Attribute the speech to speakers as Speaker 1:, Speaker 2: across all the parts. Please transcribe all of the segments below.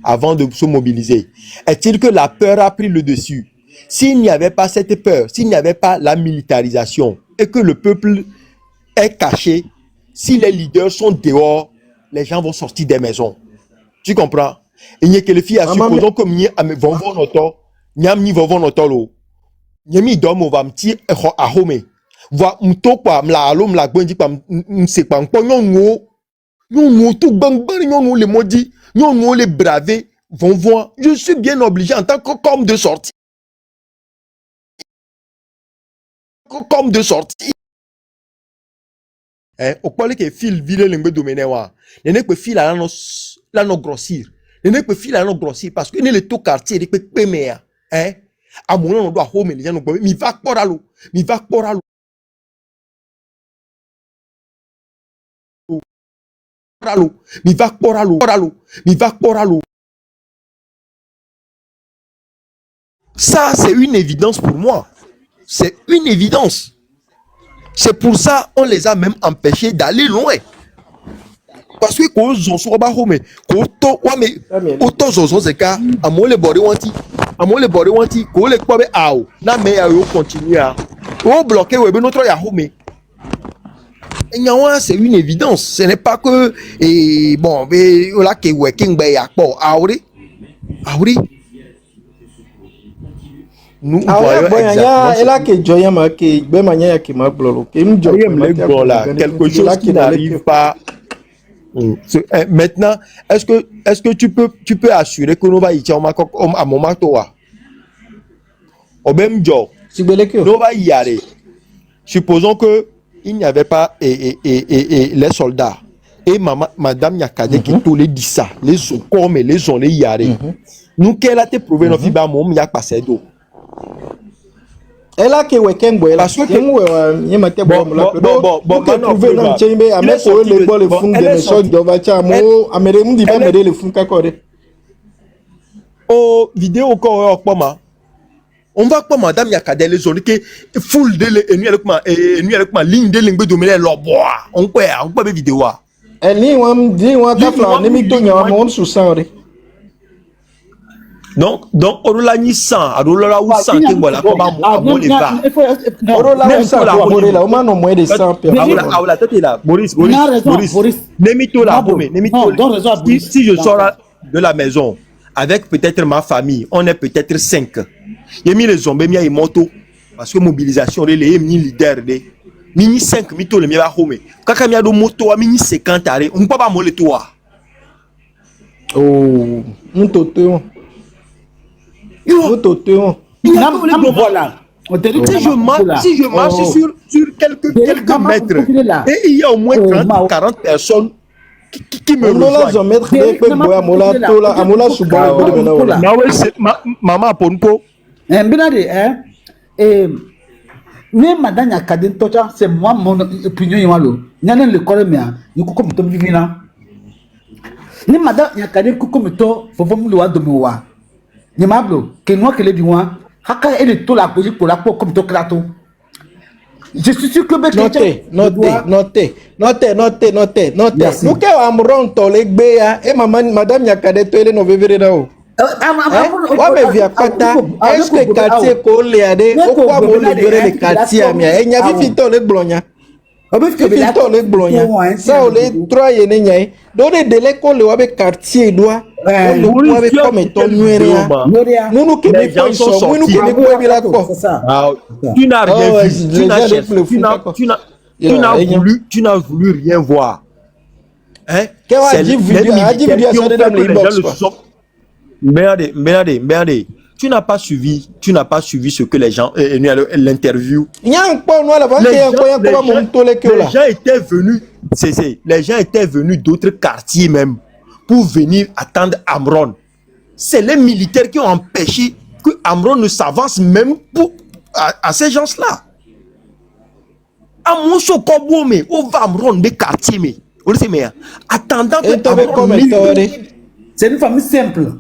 Speaker 1: avant de se mobiliser. Est-il que la peur a pris le dessus? S'il n'y avait pas cette peur, s'il n'y avait pas la militarisation et que le peuple est caché, si les leaders sont dehors, les gens vont sortir des maisons. Tu comprends? Et il y a que les filles, supposons comme il y a vont voir notre, ni vont voir notre lot. Yemi domo va mti a home. Va mto kwa mla alo mla gbendi kwa mse kwa mpo nyongo tout bang bang nyongo les maudits, nyongo les bravés vont voir. Je suis bien obligé en tant qu'homme de sortie. Comme de sortie. Au point que fil vile l'engbe domené wa. N'est que fil à la no grossir. N'est que fil à la no grossir parce que ne le tout quartier de péméa. À mon nom, on doit home les gens nous mi va poralo, mi va poralo. Mi va poralo, mi va poralo. Ça, c'est une évidence pour moi. C'est une évidence. C'est pour ça on les a même empêchés d'aller loin. Parce que quand ils sont pas home, quand auto zozo zeka, amo le body wanti, quand les quoi ao, na me ya yo continuer à, on bloquer ouais notre ya home. C'est une évidence. Ce n'est pas que bon, là que working by ya po auri. Nous voyons exactement
Speaker 2: et là que Joyama qui ben manière qui m'a bloqué
Speaker 1: quelque chose qui n'arrive pas. Maintenant, est-ce que tu peux assurer que nous va y aller à moment toi au même jour nous va y aller. Supposons que il n'y avait pas les soldats et madame Yakade qui tous les dit ça les comme les on les y aller. Nous qu'elle a te prouvé nos fibres mom yak passé d'eau.
Speaker 2: Elle a que week-end boy parce que il m'a été bon prouver dans chamber à mettre les balles fond de choses de vacha mo amere mundi ba mere le fond kakore.
Speaker 1: Oh vidéo encore pas on va pas madame Yakade les zones que full de nuit avec ma ligne de lingbe dominer leur bois on peut vidéo
Speaker 2: elle ni wa ta fla ni mi to nya mo sous sang.
Speaker 1: Donc orola ni 100 orola ou 100 que voilà comment moi les va
Speaker 2: orola ou 100 orola là au moins moins de 100
Speaker 1: la tête là Boris nemito là si je sors de la maison avec peut-être ma famille on est peut-être 5 j'ai mis les zombies mis moto parce que mobilisation les leader de mini 5 mito le mia home kaka mia do moto mini 50 arrêt on peut pas moller toi
Speaker 2: oh ntoto
Speaker 3: voilà.
Speaker 1: Si je marche sur quelques mètres et il y a au moins 30-40 personnes qui me rejoignent. Maman Ponpo.
Speaker 3: Mais madame Yakadin Tocha, c'est moi mon opinion. Il y a le corps mien. Il faut comme vivina. Ni madame Yakadin Kukumito, faut vous me de moi. Ni mablo, que moi que les biwa, haka et le tout la police pour la peau comme to krato. Je suis sûr que
Speaker 2: notez. Nous qui amron toleg bea et madame Yakade to ele no vivere nao. Wa me via pata est-ce que quartier ko le ade o kwa mo le vere le quartier amia e nya fi to le blonya. Fito le blonya. Ça on les trois yene nyai. Do de délai ko le wa be quartier doit. Nous
Speaker 1: n'as rien vu. Tu n'as voulu rien voir. Hein? Merde. Tu n'as pas suivi ce que les gens l'interview. Les gens étaient venus d'autres quartiers même pour venir attendre Amron. C'est les militaires qui ont empêché que Amron ne s'avance même à ces gens-là. Amron des quartiers, mais attendant que
Speaker 3: c'est une famille simple.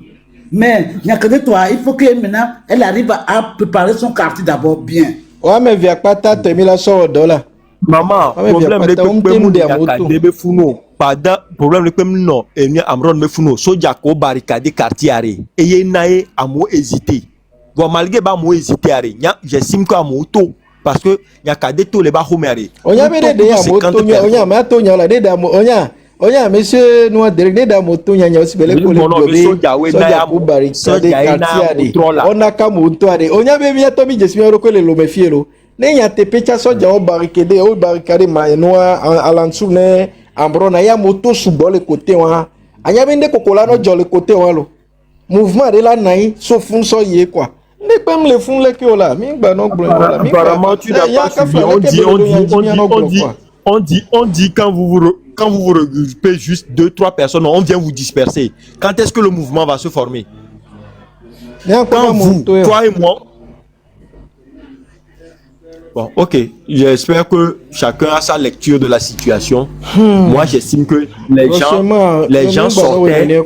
Speaker 3: Mais il y a que toi, il faut que maintenant elle arrive à préparer son quartier d'abord bien.
Speaker 2: Ouais, mais via pas ta $1000 $.
Speaker 1: Maman, problème de problème le comme non et ni amron me funo soja ko barricade quartier are et y nae amo hésiter bon malgré ba mo hésiter are j'estime que amo to parce que y a cadé tout les ba homere
Speaker 2: onya be de ya moto nya onya ma to nya la de da mo onya monsieur no derek de da moto nya nya osibele ko le gobe soja ko barricade quartier are ona ka moto are onya be mi to mi jesimi ro ko le lo me fielo ne nya te pecha soja o barricade ma no alansu ne ambrona ya moto subo le côté wa anya be nde kokola no jo le côté wa lo mouvement de la nai so fun so ye quoi ne pem le fun le ki o la mi gba no gbo la mi
Speaker 1: apparemment tu n'as pas suivi on dit quand vous vous regroupez juste 2-3 personnes on vient vous disperser quand est-ce que le mouvement va se former quand vous toi et moi. Bon, ok. J'espère que chacun a sa lecture de la situation. Moi, j'estime que les gens sortaient.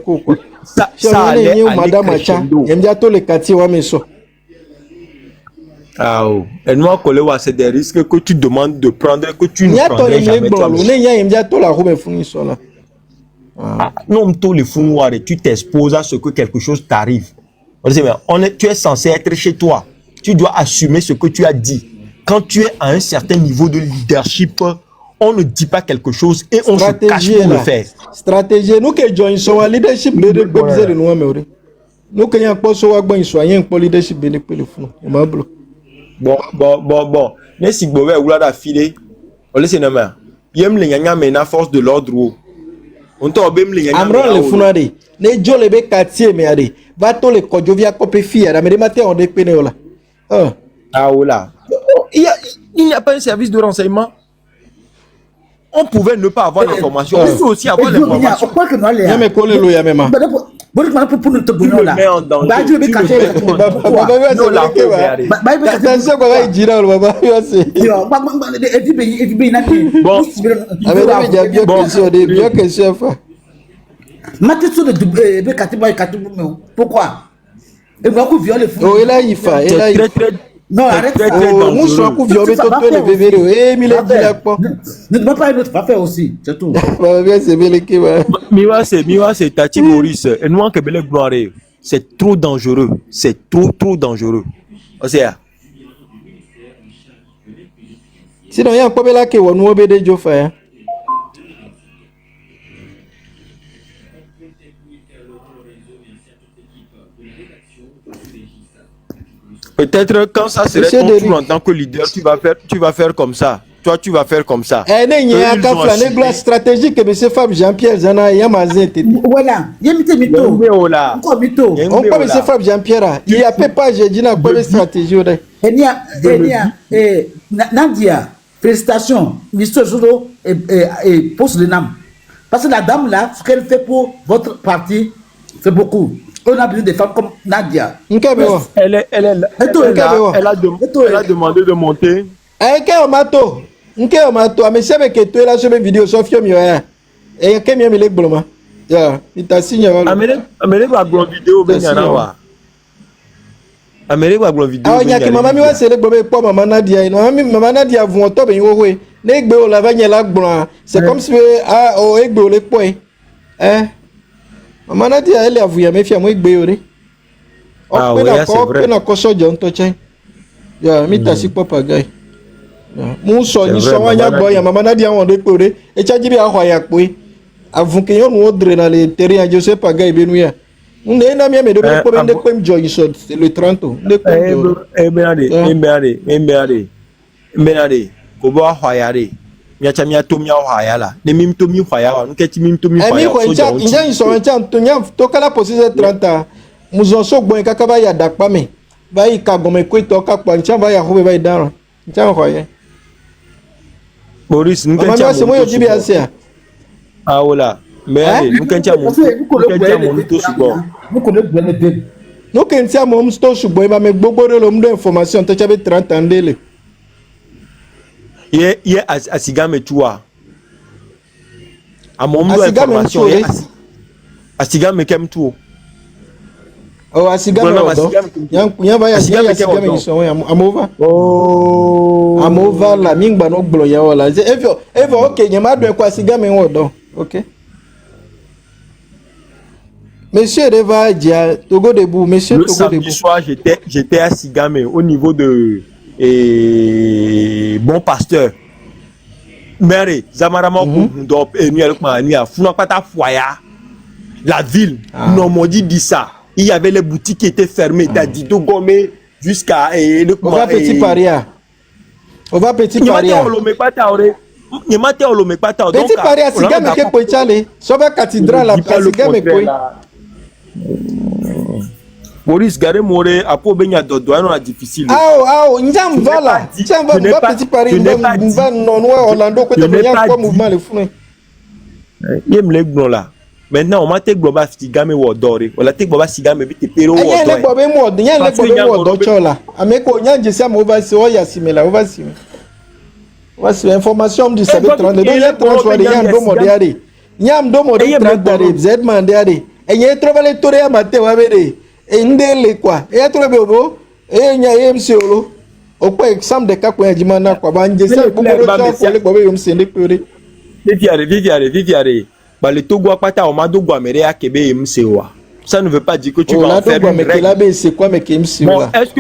Speaker 1: Ça allait crescendo. Ah oh. Et moi, c'est des risques que tu demandes de prendre que tu ne prendrais jamais toi-même. Non, tu t'exposes à ce que quelque chose t'arrive. Tu es censé être chez toi. Tu dois assumer ce que tu as dit. Quand tu es à un certain niveau de leadership, on ne dit pas quelque chose et on se cache pour le faire.
Speaker 2: Stratégie. Nous qui joignons son leadership, nous qui avons pas son leadership,
Speaker 1: bon. Mais si vous avez oula d'affilée, on laisse une main. Yem le nyanya mena force de l'ordre. On t'a obéi le nyanya.
Speaker 2: Amron le funade. Ne jo le be quartier me ade. Va to le kodjovia copé fille. La me matin on dépene là.
Speaker 1: Ah oula. Il n'y a pas un service de renseignement. On pouvait ne pas avoir l'information. On peut aussi avoir l'information.
Speaker 3: Pourquoi?
Speaker 1: Non, arrête ça.
Speaker 3: Ne demande pas une autre affaire aussi, c'est tout.
Speaker 1: Miwa, c'est Tati Maurice. Et nous, c'est trop dangereux. C'est trop dangereux.
Speaker 2: Sinon, il y a un peu là qui nous obéit de faire.
Speaker 1: Peut-être quand ça serait ton tour en tant que leader, tu vas faire comme ça. Toi, tu vas faire comme ça.
Speaker 2: Il y a un plan stratégique que M. Fab Jean-Pierre Zana Yamazin.
Speaker 3: Voilà, il y a Mito.
Speaker 2: On peut M. Fab Jean-Pierre. Il y a pas, j'ai dit, une bonne stratégie.
Speaker 3: Nadia, félicitations. Ministre Jodo et poste de NAM. Parce que la dame là, ce qu'elle fait pour votre parti, c'est beaucoup. On a besoin de femmes comme Nadia.
Speaker 1: Elle a demandé de monter.
Speaker 2: Mais c'est que tu es là sur mes vidéos, Sophia Mioya. Et quel est le bloma? Il t'a signé.
Speaker 1: Amérique va voir vidéo. Amérique va voir vidéo.
Speaker 2: Ah, il y a que maman m'a c'est le bloma pour maman Nadia. Maman Nadia, vous entendez, ben, oui. Negbe la vagne la bloma. C'est comme si, ah, oh, egbe le point. Hein? Maman Nadia, elle a vu, mais fia moi egbe.
Speaker 1: Ah, oui, c'est vrai.
Speaker 2: On a coso John Tochen. Ya, mi t'a si papa guy. Muso ni so wanya boya mama Nadia on de pore e chaji bi ahwa ya pe avun ke yon wo dre na le terrain je sais pas gars benu ya nde na mi me de ko be nde kwem joy so le 30 nde
Speaker 1: benade ko bo ahwa ya re mi acha mi ato mi ahwa ya la ne mi to mi ahwa ya wa nke ti mi to mi ahwa ya so jo
Speaker 2: nja so nja to nya to kala position 30 muzo so gbon kaka ba ya dapa me ba yi ka gome ko to ka pa ncha ba ya ho be ba daran ncha ahwa ya
Speaker 1: Maurice, nous sommes ah voilà, mais nous sommes
Speaker 2: information tu avais 30 ans délai.
Speaker 1: Hier à Sigame toi. À mon information à Sigame kem tout.
Speaker 2: Oh à Sigame ya va ya Sigame so amova. Oh amova la mingba no glo ya wala. Evo okay nyama do kwa Sigame wodo. Okay. Monsieur Reva Dia, Togo debout, monsieur
Speaker 1: Le
Speaker 2: Togo
Speaker 1: samedi
Speaker 2: debout.
Speaker 1: soir, j'étais à Sigame au niveau de Bon Pasteur. Mère, Zamarama, la ville, Normandie dit ça. Il y avait les boutiques qui étaient fermées, d'Adido Gomé jusqu'à
Speaker 2: On va Petit Paria. On va Petit Paria. Petit Paria, Sigame ke pochale. Soba cathédrale la Sigame koi.
Speaker 1: Maurice Gare Moré a pour baigner dodo difficile.
Speaker 2: Ah, Njam voilà. Njam va Petit Paris, va non Orlando côté de quoi mouvement le fou.
Speaker 1: Yem le gbon là. Maintenant on m'a te globa Sigame wo doré. Wala te globa Sigame bi te pero wo doré.
Speaker 2: Yen le gbobe mo, yen le gbobe wo do chola. Ameko nya jesi am over si o ya simela over si. Voici information du sabe 32. Donc yen transfert yen do modéré. Nyam do modéré 30 Z mandéré. Et yen trouver touré à maté wa béré. Et ndele quoi. Et trouver bobo. Et nya MCO. Au quoi exemple de cas quoi jimana quoi ba njesi ko le gbobe yom sende pere.
Speaker 1: Viviare. Bah, le Togo a pas ta omado guamere à Kébé MCOA. Ça ne veut pas dire que tu vas faire une règle.
Speaker 2: C'est quoi, mais
Speaker 1: bon, est-ce que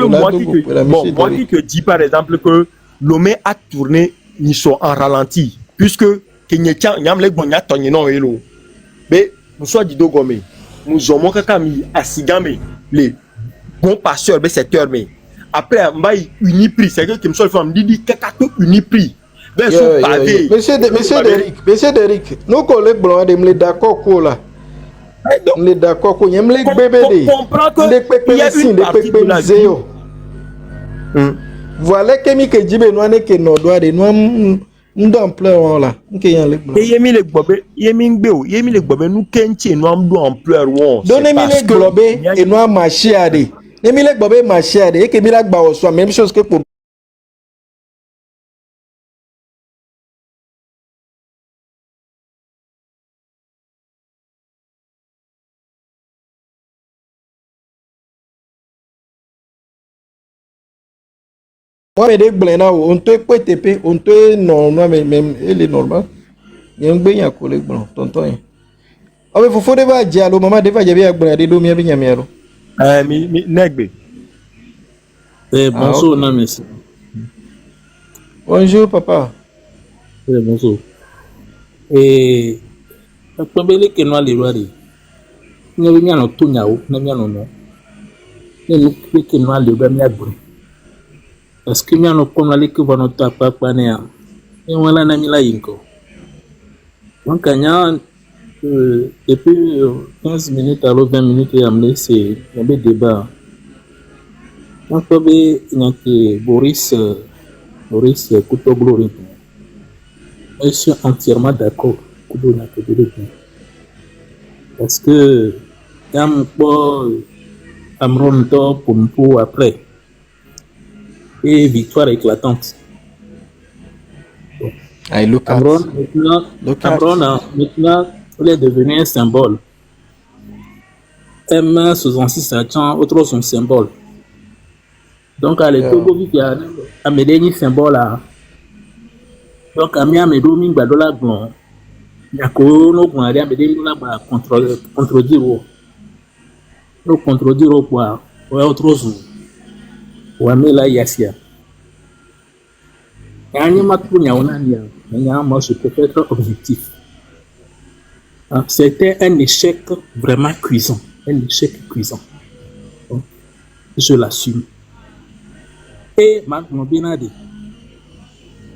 Speaker 1: moi qui te dis par exemple que Lomé a tourné, ils sont en ralenti, puisque Kenyetian, Nyam le Gbonya Tonyeno Elo. Mais nous sommes dit Dogomé, nous avons mis à Sigame les bons passeurs de cette heure. Mais après, on va Uniprix, c'est que me soit femme dit Kakato Uniprix.
Speaker 2: Monsieur Derrick, nous collègues blancs de me d'accord quoi là. On est d'accord qu'on aime les bébés. Voilà que mi que jibe noane que no doit de nous d'ampleur là.
Speaker 1: Yemi le gbobe nous kenchi nous am do ampleur won.
Speaker 2: Donnez-moi les globes et nous marcher à des. Nemi le gbobe marcher à des et que mi la gba soit même chose que pour moi mais des blena on te peut TP on te non même il est normal il y a un bien collègue blanc tonton ah mais faut deva dialo maman deva jabi ak blena de do mi abi nyamero
Speaker 1: mi negbe
Speaker 4: bonjour non monsieur
Speaker 2: bonjour papa
Speaker 4: bonjour pembele que no le wari ni bi nyano tunyao na nyano no ni que no le ba mi agbre parce que nous avons comme la que va notre papa néa et voilà na mila yinko donc depuis 15 minutes à 20 minutes et amené c'est un débat donc il y a que Boris Koutoglo je suis entièrement d'accord parce que quand Amron pour après et victoire éclatante. Amron, maintenant, il est devenu un symbole. M66 attend autre son symbole. Donc, à l'époque, il y a un médaille symbole. Donc, à Miami, il y a un blond. Il y a un médaille contredire. Donc, contredire au poids. Ou autre chose. Wamela Yasia. Je peux être objectif. C'était un échec vraiment cuisant. Un échec cuisant. Je l'assume. Et maintenant,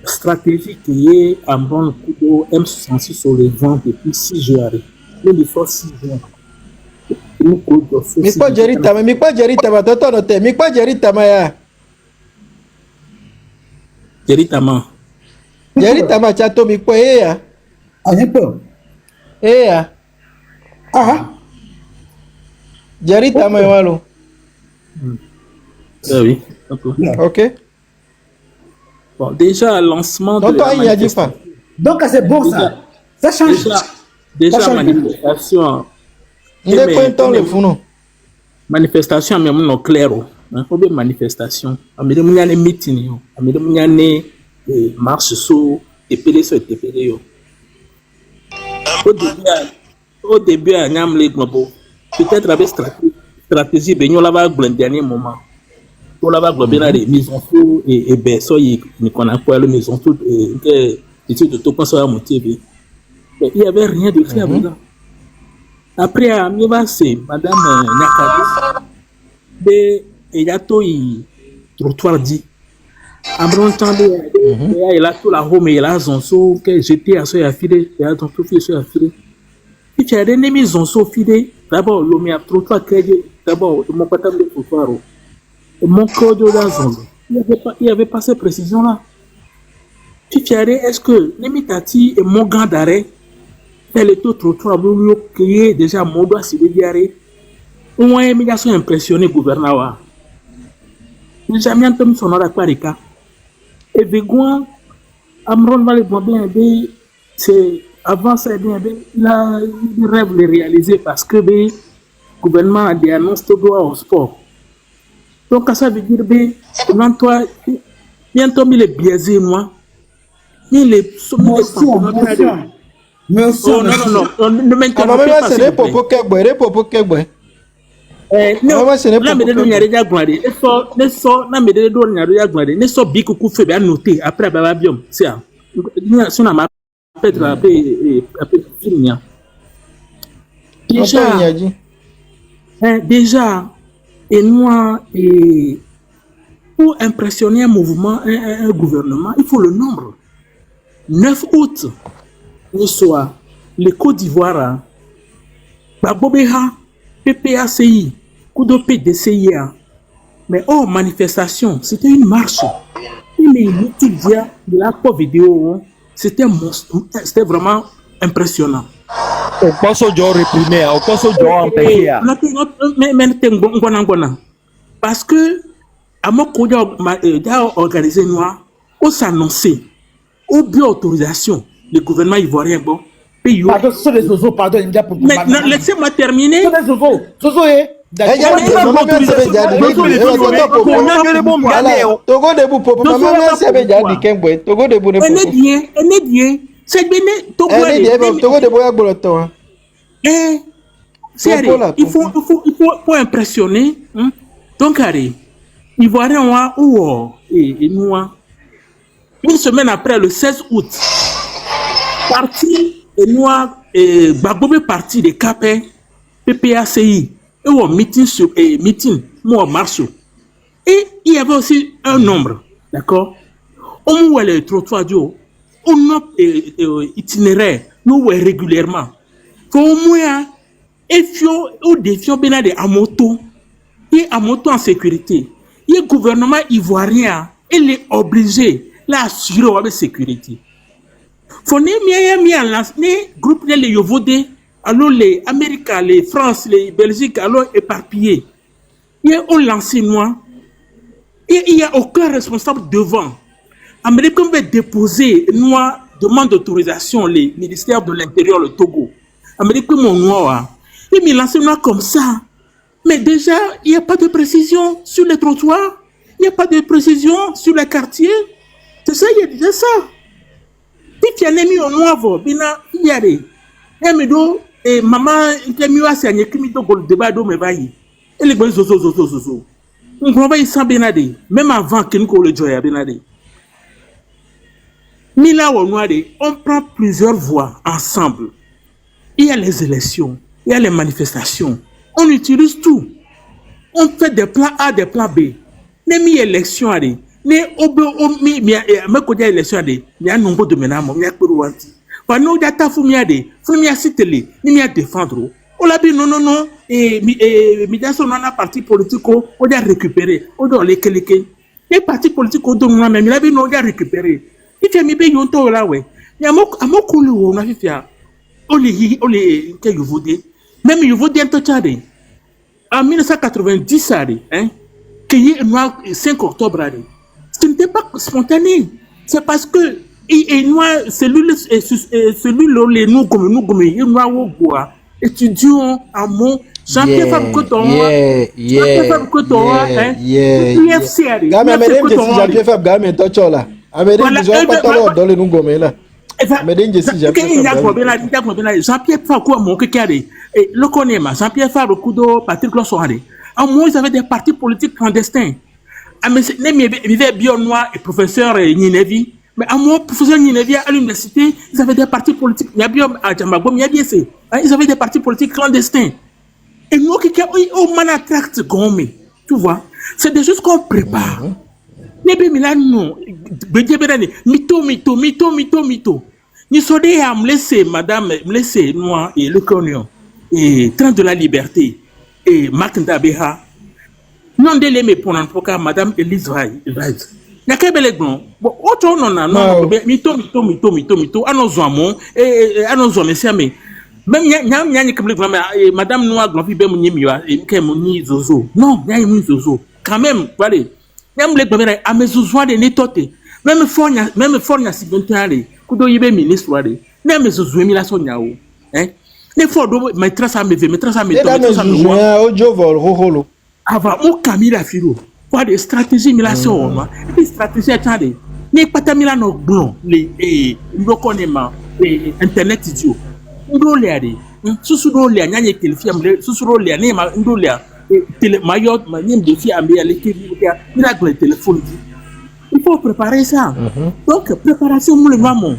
Speaker 4: stratégie qui est en bon coup de M66 sur le vent depuis 6 jours. Il faut 6 jours.
Speaker 2: Mi kwa jerita ma toto no te mi kwa jerita ma ya jerita ma chato mi kwa ya
Speaker 3: Ayepo
Speaker 2: ya jerita ma walo
Speaker 4: oui
Speaker 2: ok
Speaker 4: bon déjà lancement
Speaker 2: de la manifestation
Speaker 3: donc c'est bon ça change
Speaker 4: déjà manifestation manifestation mais non clair faut bien manifestation amede munyane meeting yo amede munyane marche so epele so epele yo au début à nyam le globo peut-être avec stratégie, ben, nous l'avons au dernier moment. Nous l'avons bien les maisons fous et ben, ça, il qu'on a quoi, les maisons fous, et de tout quand ça a motivé. Il n'y avait rien de fait là. Après, à c'est Madame Nyakade, il y a tout le trottoir dit. Après, il a tout la home, il a zonzo, que j'étais à ce affilé, il a tout fait ce affilé. Et tu as des ennemis zonzo filé, d'abord, l'homme a trottoir, d'abord, mon patron de trottoir, mon code de la zonzo. Il n'y avait pas cette précision-là. Tu as dit, est-ce que les mitati et mon gant d'arrêt, tel est au trottoir, vous créez déjà mon doigt sur le diarrhée. Au moins, ils sont impressionnés, gouverneur. Jamais entendu son nom à Parika. Et Végouin, Amron va le bien, c'est avant ça, bien, il rêve de réaliser parce que le gouvernement a des annonces de droit au sport. Donc, ça veut dire, toi, bientôt, il est biaisé, moi. Il est soumis
Speaker 3: Merci.
Speaker 4: Non, ne m'interrompez pas.
Speaker 2: C'est des popos kekwe.
Speaker 4: Non, la médaille n'y a rien à glander. Ne sort la médaille d'or n'y a rien à glander. Ne sort bico coup fait bien noté après bababium. C'est ça. Si on a ma peut-être après finir. Déjà, et moi, et pour impressionner un mouvement, un gouvernement, il faut le nombre. 9 août, le soir, le Côte d'Ivoire, Babobeha, PPACI, coup de PDCIA. Mais manifestation, c'était une marche. Il est inutile de la vidéo, c'était vraiment impressionnant.
Speaker 1: On pense au genre réprimé, on pense au genre empêché.
Speaker 4: Parce que, à mon côté, organisé noir, on s'annonçait, au bio autorisation, le gouvernement ivoirien, bon,
Speaker 3: pardon, ce sont les zozos, pardon,
Speaker 4: mais laissez-moi terminer.
Speaker 3: Ce sont les zozos, zozo,
Speaker 4: il faut impressionner. Donc, allez, Ivoirien, et nous, une semaine après, le 16 août, parti et noir et Bagbobe parti de Capé, PPACI, et au meeting, moi marche. Et il y avait aussi un nombre, d'accord? On voit les trottoirs on a itinéraire, nous voyons régulièrement. Pour moi, il faut défier à moto, et à moto en sécurité. Le gouvernement ivoirien, il est obligé d'assurer la sécurité. Faut mis en place les groupes les Yovodé, alors les Américains, les France, les Belgiques, alors éparpillés. Ils ont lancé noir. Et il n'y a aucun responsable devant. Américains veut déposer noir, demande d'autorisation, les ministères de l'Intérieur, le Togo. Américains mon noir. Ils m'ont lancé noir comme ça. Mais déjà, il n'y a pas de précision sur les trottoirs. Il n'y a pas de précision sur les quartiers. C'est ça, il y a déjà ça. Si tu as mis au noir, bina yare. Et maman, tu as mis à s'y qui me le débat de mes baillis. Et les gars, zozo. On va y s'en bénader. Même avant que nous le joie à bénader. Mais là, on prend plusieurs voies ensemble. Il y a les élections, il y a les manifestations. On utilise tout. On fait des plans A, des plans B. Même il y a élection, mais élection, il y a un nombre de menaces, il y a pas nous data fumiade, fumia citele, ni défendre. On l'a dit non, et Midaso non a parti politique, on doit récupérer, on doit les quelques. Les partis politiques, on doit même, il a dit non, on doit récupérer. Il fait mi bé yonto là, ouais. Il y a mon couleur, on a fait, on les, que vous voudez. Même vous dites un tchade. En 1990, qu'il y a le 5 octobre, ce n'était pas spontané. C'est parce que celui-là, nous comme étudiants en mon Jean-Pierre Fabcoton, Jean-Pierre
Speaker 2: Fab
Speaker 4: Jean-Pierre Fakou, mon Kekare, le connaît, Jean-Pierre Fakou, Patrick Lossoiré. À un moment, ils avaient des partis politiques clandestins. Il y avait Bionois et professeur Ninevi. Mais à moi, professeur Ninevi à l'université, ils avaient des partis politiques. Il y a bien à Djambagom, il y a bien c'est. Ils avaient des partis politiques clandestins. Et nous, on m'attracte comme, tu vois, c'est des choses qu'on prépare. Nebe Milano, mito. Ni sodé à me laisser, madame, me laisser, moi, et le Cognon, et Train de la Liberté, et Marc Ndabeha. Non, délai, mais pour l'enfant, madame Elise Vaille. Il y a quel bel aiglon. Bon, autre non, mito, à nos hommes, et à nos hommes, mais même madame Noir, grand fille, et Zozo. Non, il y a une Zozo. Quand même, voilà. À mes zozois de nettoter. Même fort, si bien allé. Kudo yibe ministre, allé. Même zozo, mi la sonia. Hein? Les fois d'eau, mes traces à mes avant, au Camila Filo. Quoi des stratégies, mi la sonia. Et stratégies, attendez. N'est pas ta mila no blond, les reconnaissements, les internet idiot. Ndolé, sous-sous l'olé, n'y a ni téléphone, sous-sous l'olé, n'y a ma ndolé. Mayotte, ma nième de fille à il a le téléphone. Il faut préparer ça. Donc, préparation, le noamon.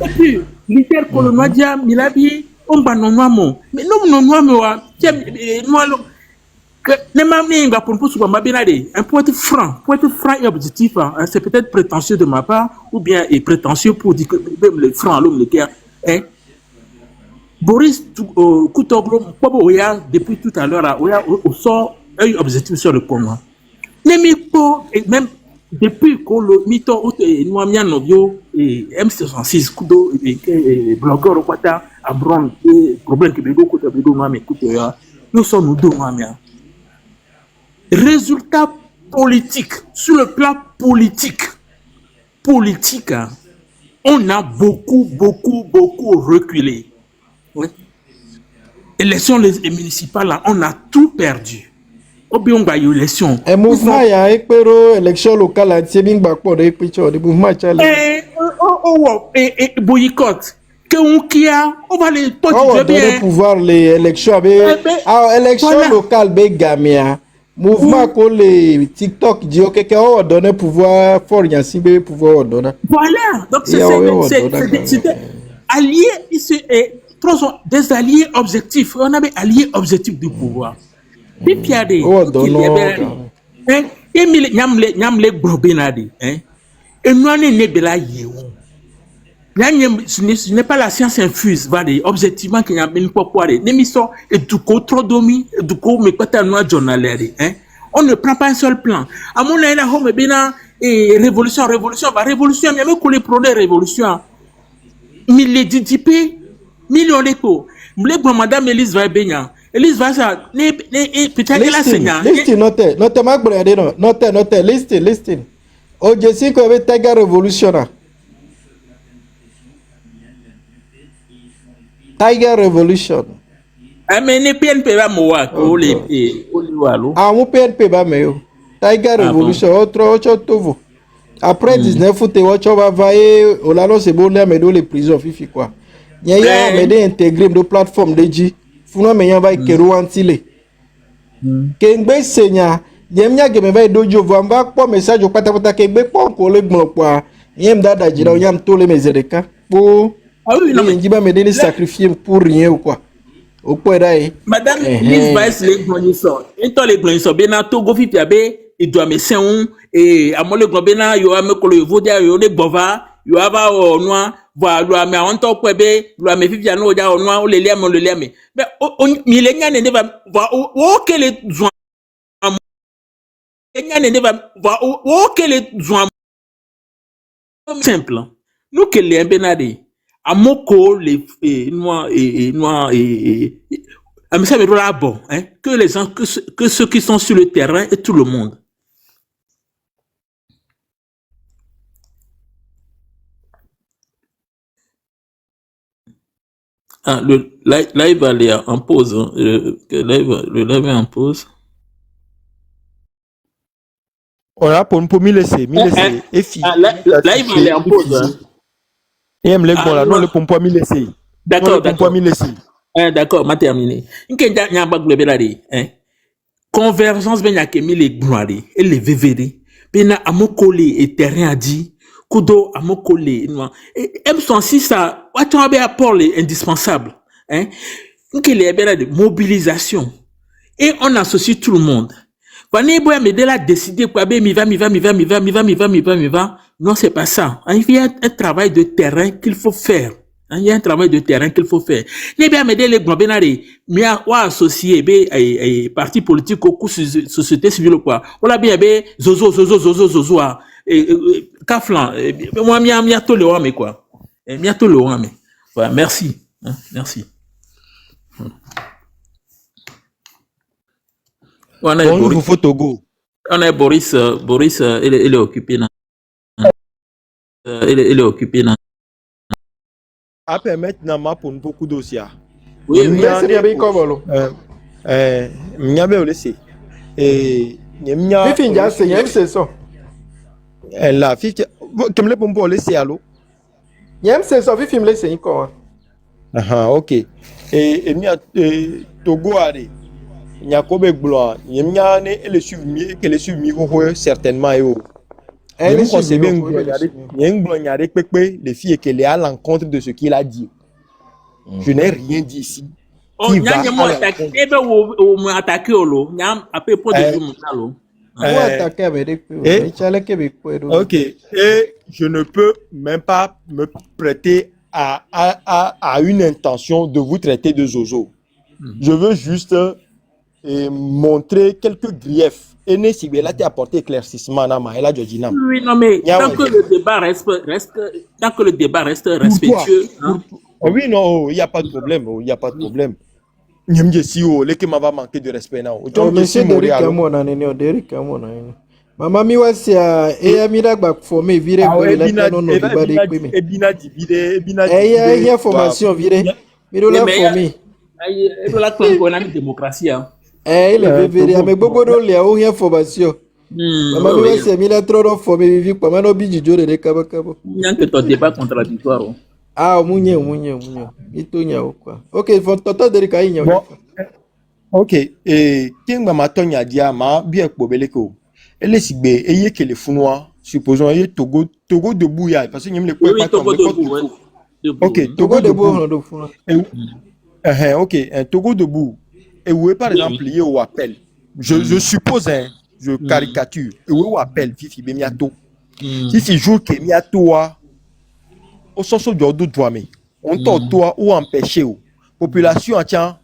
Speaker 4: Et puis, l'intercolonial, il a dit, on va non noamon. Mais non, noamon, un point franc et objectif, c'est peut-être prétentieux de ma part, ou bien prétentieux pour dire que même le franc, l'homme, le cœur, hein. Boris Koutoglo, depuis tout à l'heure, au sort un objectif sur le commun. Les mythos, même depuis que le mytho, Noamia Novio, et M66, Kudo, et blogueur au Quata, Abron, et problème que nous sommes nous deux, Noamia. Résultat politique, sur le plan politique, on a beaucoup reculé. Oui. Élections municipales, là, on a tout perdu. Au bien, on a eu élection.
Speaker 2: Et mouvement, il y a élection locale, c'est bien bakpo de picho, de mouvement chale.
Speaker 4: Et boycott. Que on va les
Speaker 2: on donner pouvoir les élections avec élection locale be gamia. Mouvement que les TikTok dit que on va donner pouvoir fort yansi be pouvoir donner.
Speaker 4: Voilà. Donc c'est allié ici et des alliés objectifs. On avait alliés objectifs du pouvoir. Puis Pierre, et ce n'est pas la science infuse, objectivement qu'il y a une poire. L'émission est du coup trop domi, du coup, mais pas tellement journalière. On ne prend pas un seul plan. À mon avis, la home est révolution, mais même qu'on les prône révolution. Mais les DDP, millions d'échos. Madame Elise Vaibenya. Elise va ça. Peut-être qu'elle a saigné.
Speaker 2: Listen. Oh, je sais qu'on avait Tiger Revolution. Tiger Revolution.
Speaker 4: Mais les PNP va mourir.
Speaker 2: Mon PNP va mourir. Tiger Revolution. Autre tovo. Après 19 août, on va vailler. On a lancé bon là, mais dans les prisons, fifi quoi. Il y a des intégrés de plateforme de G. Funa me yamba ikeru antile. Kengbe senya, yemnya ge me vai dojo vamba kwa message pata kengbe kwa ko le gbon kwa. Yem dada jira yam to le mezereka. Po njiba me deni sacrifier pour rien ou quoi. Au point d'ailleurs.
Speaker 4: Madame Miss Vice les gboniso. Ento les gboniso bena to go fi piabe e do ameseun e amole gbon bena yo amekolo yo vodia yo le gbova yo ava o noa. Voilà, mais on t'en peut bien, mais vivre à nous, on les lève, mais millénaire ne va voir où que les joints, ne va voir où que les joints simple. Nous que les benadés, à moko les noirs et à me servir là bon, hein, que les gens, que ceux qui sont sur le terrain et tout le monde. Ah, le live aller en pause. Hein. Le live est en pause.
Speaker 1: On a pour me laisser. Et
Speaker 4: live aller en pause. Hein.
Speaker 1: Et aime les gars là, non, le pompo mi laissé.
Speaker 4: D'accord,
Speaker 1: d'accord.
Speaker 4: D'accord, m'a terminé. N'kenya nyamba globelari, hein. Convergence ben yake mi les gloire et les vévéri. Pena amokole et terrain a dit. Kudo amokole. M106 ça, watch be apport indispensable, hein. N'kele bela de mobilisation. Et on associe tout le monde. Quand Neboya Medela a décidé quoi, mi va. Non, c'est pas ça. Il y a un travail de terrain qu'il faut faire. Il y a un travail de terrain qu'il faut faire. Neboya Medela Globenari, mia wa associé be parti politique au coup société civile quoi. On l'a bien be zozo Kaflan. Moi mia to le wame quoi. Mia to le wame. Voilà, merci. Merci. On a
Speaker 1: Boris, Togo.
Speaker 4: On a Boris, il est occupé. Il est occupé.
Speaker 1: À permettre nama pour beaucoup dossiers.
Speaker 4: Oui,
Speaker 2: c'est bien bien comme alors.
Speaker 1: M'y be laissé. Et m'y
Speaker 2: Fifi nja c'est yem c'est ça.
Speaker 1: La fifi comme le pompo laissé allo.
Speaker 2: Yem c'est ça Fifi me laisse quoi.
Speaker 1: Ah OK. Et m'y Togo allez. Nyakobe gloire yemnya ne ele suivre que le suivre certainement et oh elle est bien nyare pepe les filles que les à l'encontre de ce qu'il a dit. Je n'ai rien dit ici.
Speaker 4: Oh nyanya mo attaquer ebe wo attaquer olo nyam après pour de jour monalo.
Speaker 2: Attaquer avec
Speaker 1: OK, et je ne peux même pas me prêter à une intention de vous traiter de zozo. Je veux juste et montrer quelques griefs. Et ne si là apporté éclaircissement na ma elle dit non.
Speaker 4: Oui non mais tant que le débat reste respectueux. Hein?
Speaker 1: Oui non, il y a pas de problème, il y a pas de problème. Nyemje si o le que m'a manqué de respect na.
Speaker 2: O monsieur Derrick Amona. Mama mi wasi e amira gba formé vire ko la non no ba de kweme.
Speaker 1: E bina divide, e bina
Speaker 2: divide. E formation vire. Mi do la formé.
Speaker 4: Aïe, et la qu'on a une démocratie hein.
Speaker 2: Il est vérité, mais beaucoup de gens ont une formation. Maman, oui, c'est mis la trop de formation, vive pas mal au bidji de Kabakabo.
Speaker 4: Il y a que ton débat contradictoire.
Speaker 2: Ah, mounye. Il tourne quoi. Ok, il faut t'entendre de l'Ikaï.
Speaker 1: Ok, et qui m'a tonné à dire, ma bien pobeleko. Elle est si bé, et y est que les Founois, supposons, y est Togo debout, parce que n'y a
Speaker 4: pas de Togo debout.
Speaker 1: Ok, Togo debout. Ok, Togo debout. Et où est par exemple lié au appel. Je suppose, hein, je caricature. Et où est au appel, Fifi Bemiato. Fifi joue que Miato au sens où du droit, mais on t'a toi ou empêché. Population, tiens,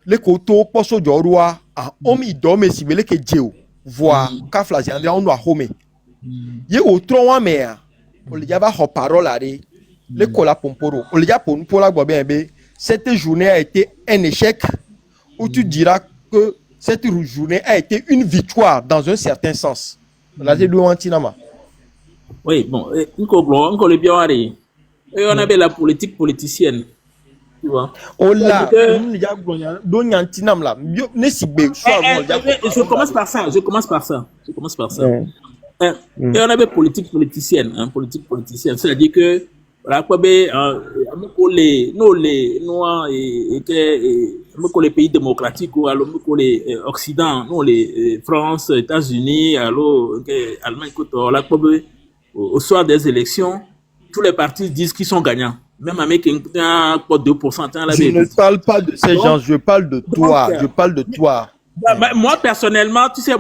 Speaker 1: les coteaux, poste au roi, homme, il dorme, si vous voulez que Dieu voit, Kafla, on doit homer. Yé au tronc, mais on lui a pas parole à les cola pomporo. On lui a pour la bien, cette journée a été un échec. Où tu diras que cette journée a été une victoire dans un certain sens.
Speaker 4: Oui, bon, encore le bien, et on avait la politique politicienne. Tu vois? Je commence par ça. Et on avait politique politicienne. C'est-à-dire que les pays démocratiques ou les Occident, nous les France, États-Unis, Allemagne, au soir des élections, tous les partis disent qu'ils sont gagnants. Même avec un 2%.
Speaker 1: Je ne parle pas de ces gens, je parle de toi.
Speaker 4: Moi personnellement, c'est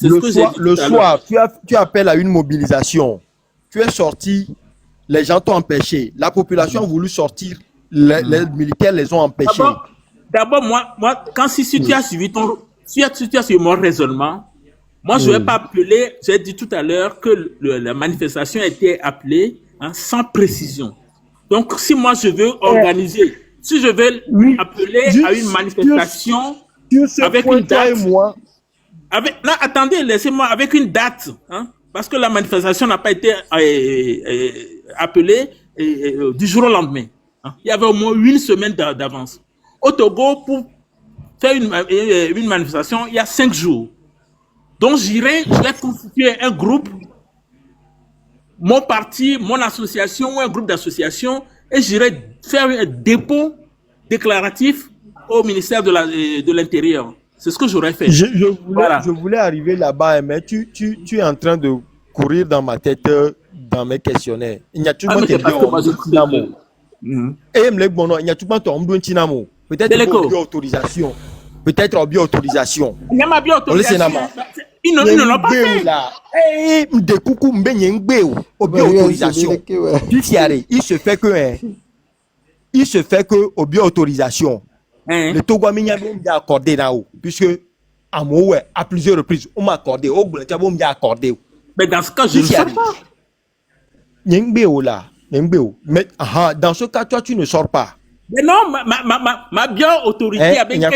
Speaker 4: ce que j'ai dit.
Speaker 1: Le soir, tu appelles à une mobilisation. Tu es sorti. Les gens t'ont empêché. La population a voulu sortir. Les militaires les ont empêchés.
Speaker 4: D'abord, moi, si tu as suivi mon raisonnement, moi, je ne vais pas appeler, j'ai dit tout à l'heure que la manifestation a été appelée sans précision. Donc, si moi, je veux organiser, si je veux appeler à une manifestation avec une date, non, attendez, laissez-moi, avec une date, parce que la manifestation n'a pas été appelée du jour au lendemain. Il y avait au moins 1 semaine d'avance. Au Togo, pour faire une manifestation, il y a 5 jours. Donc, je vais constituer un groupe mon parti, mon association ou un groupe d'associations et j'irai faire un dépôt déclaratif au ministère de l'Intérieur. C'est ce que j'aurais fait.
Speaker 1: Je voulais arriver là-bas, mais tu es en train de courir dans ma tête, dans mes questionnaires. Il y a tout le monde qui est bien. Peut-être bio-autorisation. Peut-être en bio-autorisation.
Speaker 4: Il y a ma bio-autorisation. Ils ne l'ont pas fait.
Speaker 1: Il se fait que au bio-autorisation, le Togo a accordé là-haut, puisque à plusieurs reprises, on m'a accordé,
Speaker 4: Mais dans ce cas, je ne sais pas.
Speaker 1: Mais dans ce cas, toi, tu ne sors pas.
Speaker 4: Mais non, ma bio-autorité avec un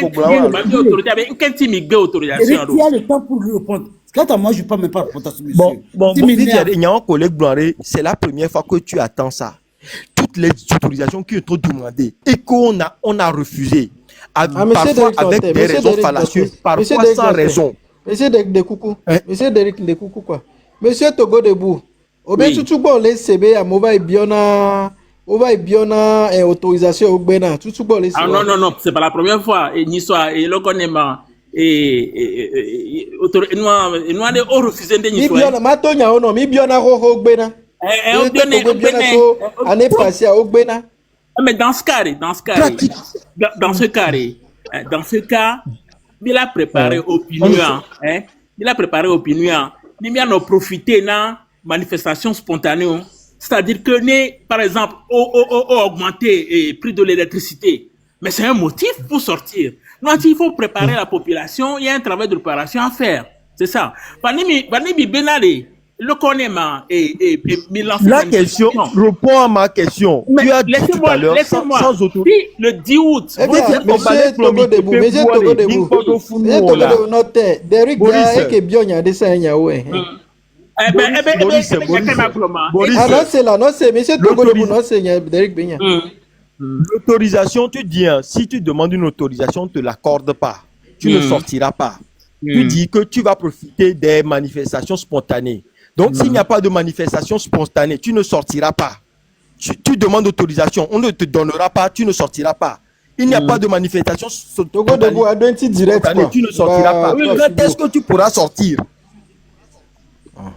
Speaker 4: quintimigé autorisation.
Speaker 3: Il y a le temps pour lui répondre. Quant à moi, je ne peux même pas répondre à ce monsieur.
Speaker 1: Bon, c'est la première fois que tu attends ça. Toutes les autorisations qui ont été demandées et qu'on a refusé, parfois avec des raisons fallacieuses, parfois sans raison.
Speaker 2: Monsieur Dekoukou, monsieur Derek Dekoukou quoi. Monsieur Togo debout. Obe tutu bon les CB à mobile biona autorisation au Bénin. Tutu bon les.
Speaker 4: Ah non, c'est pas la première fois. Et ni soit et le connaît et nous on refusé de ni soit.
Speaker 2: Mi biona matonya ono mi biona ho Bénin. Année passée au Bénin.
Speaker 4: Mais dans ce cas, il a préparé opinion, mais bien a profité dans manifestation spontanée, c'est-à-dire que par exemple augmenter le prix de l'électricité, mais c'est un motif pour sortir. Donc il faut préparer la population, il y a un travail de préparation à faire, c'est ça. Le connaît
Speaker 1: la question répond à ma question. Tu as dit tout à l'heure sans autorité.
Speaker 4: Le 10 août.
Speaker 2: Monsieur Togo debout. Derrick est bien y a des signes ouais. Non c'est monsieur Togo debout non c'est Derrick Benya.
Speaker 1: L'autorisation, tu dis si tu demandes une autorisation, on ne te l'accorde pas. Tu ne sortiras pas. Tu dis que tu vas profiter des manifestations spontanées. Donc, s'il n'y a pas de manifestation spontanée, tu ne sortiras pas. Tu demandes autorisation, on ne te donnera pas, tu ne sortiras pas. Il n'y a pas de manifestation spontanée, tu ne sortiras pas. Quand est-ce que tu pourras sortir?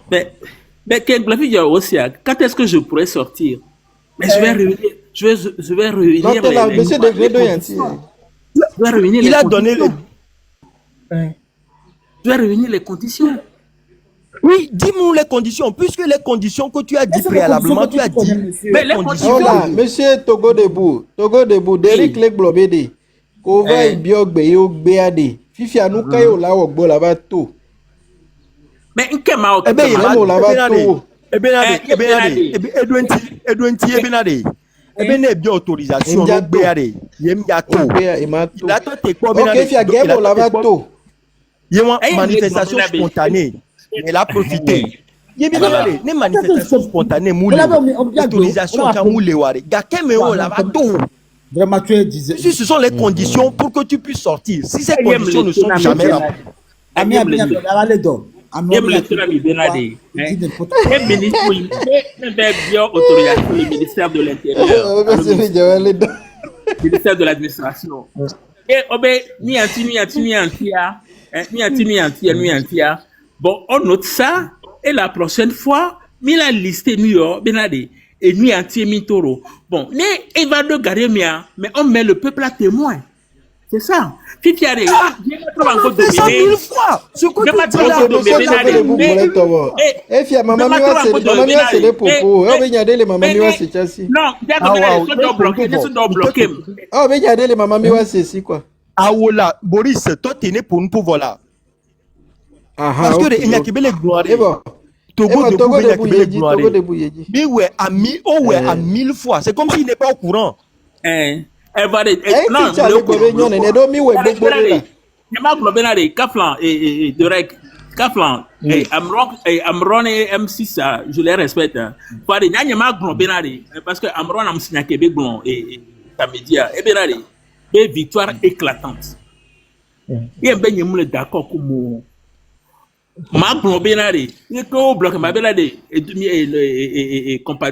Speaker 4: Mais quand est-ce que je pourrais sortir? Mais je vais revenir. Je vais revenir.
Speaker 1: Il a donné le.
Speaker 4: Je vais revenir les conditions.
Speaker 1: Oui, dis-moi les conditions, puisque les conditions que tu as dit préalablement, tu as dit.
Speaker 4: Mais les conditions.
Speaker 2: Monsieur Togo debout, Derrick Leglobede, Kova Biogbe yo Beade, Fifi Anuka yo la Ogbo la bato.
Speaker 4: Mais Nkema o.
Speaker 1: Ebene bien autorisation no Beade. Yem yato. Il a tenté quoi
Speaker 2: OK, Fifi Agebo la bato.
Speaker 1: Yema manifestation spontanée. Elle a profité. Il y a des manifestations spontanées, autorisation, si ce sont les conditions pour que tu puisses sortir, si ces conditions ne sont jamais là.
Speaker 4: Le ministère de l'Intérieur, le ministère de l'Administration. Et ni antia. Bon, on note ça, et la prochaine fois, il a listé New York, Benade, et nuit entier Mitoro. Bon, il va de Garemia, mais on met le peuple à témoin. C'est ça. Fifiare,
Speaker 1: c'est ça 1000 fois. Ce que tu dis là, Awola, Boris, toi, tu es né pour nous pour voilà. Parce que il n'y a que les gloires. Togo debout. Mais ouais, à 1000 fois. C'est comme s'il n'est pas au courant.
Speaker 4: Kaflan, Amron et M6, je les respecte. Parce que Amron a signé Québec et Tamedia. Et victoire éclatante. Il y a un d'accord comme Ma Benade, au bloc ma Benade,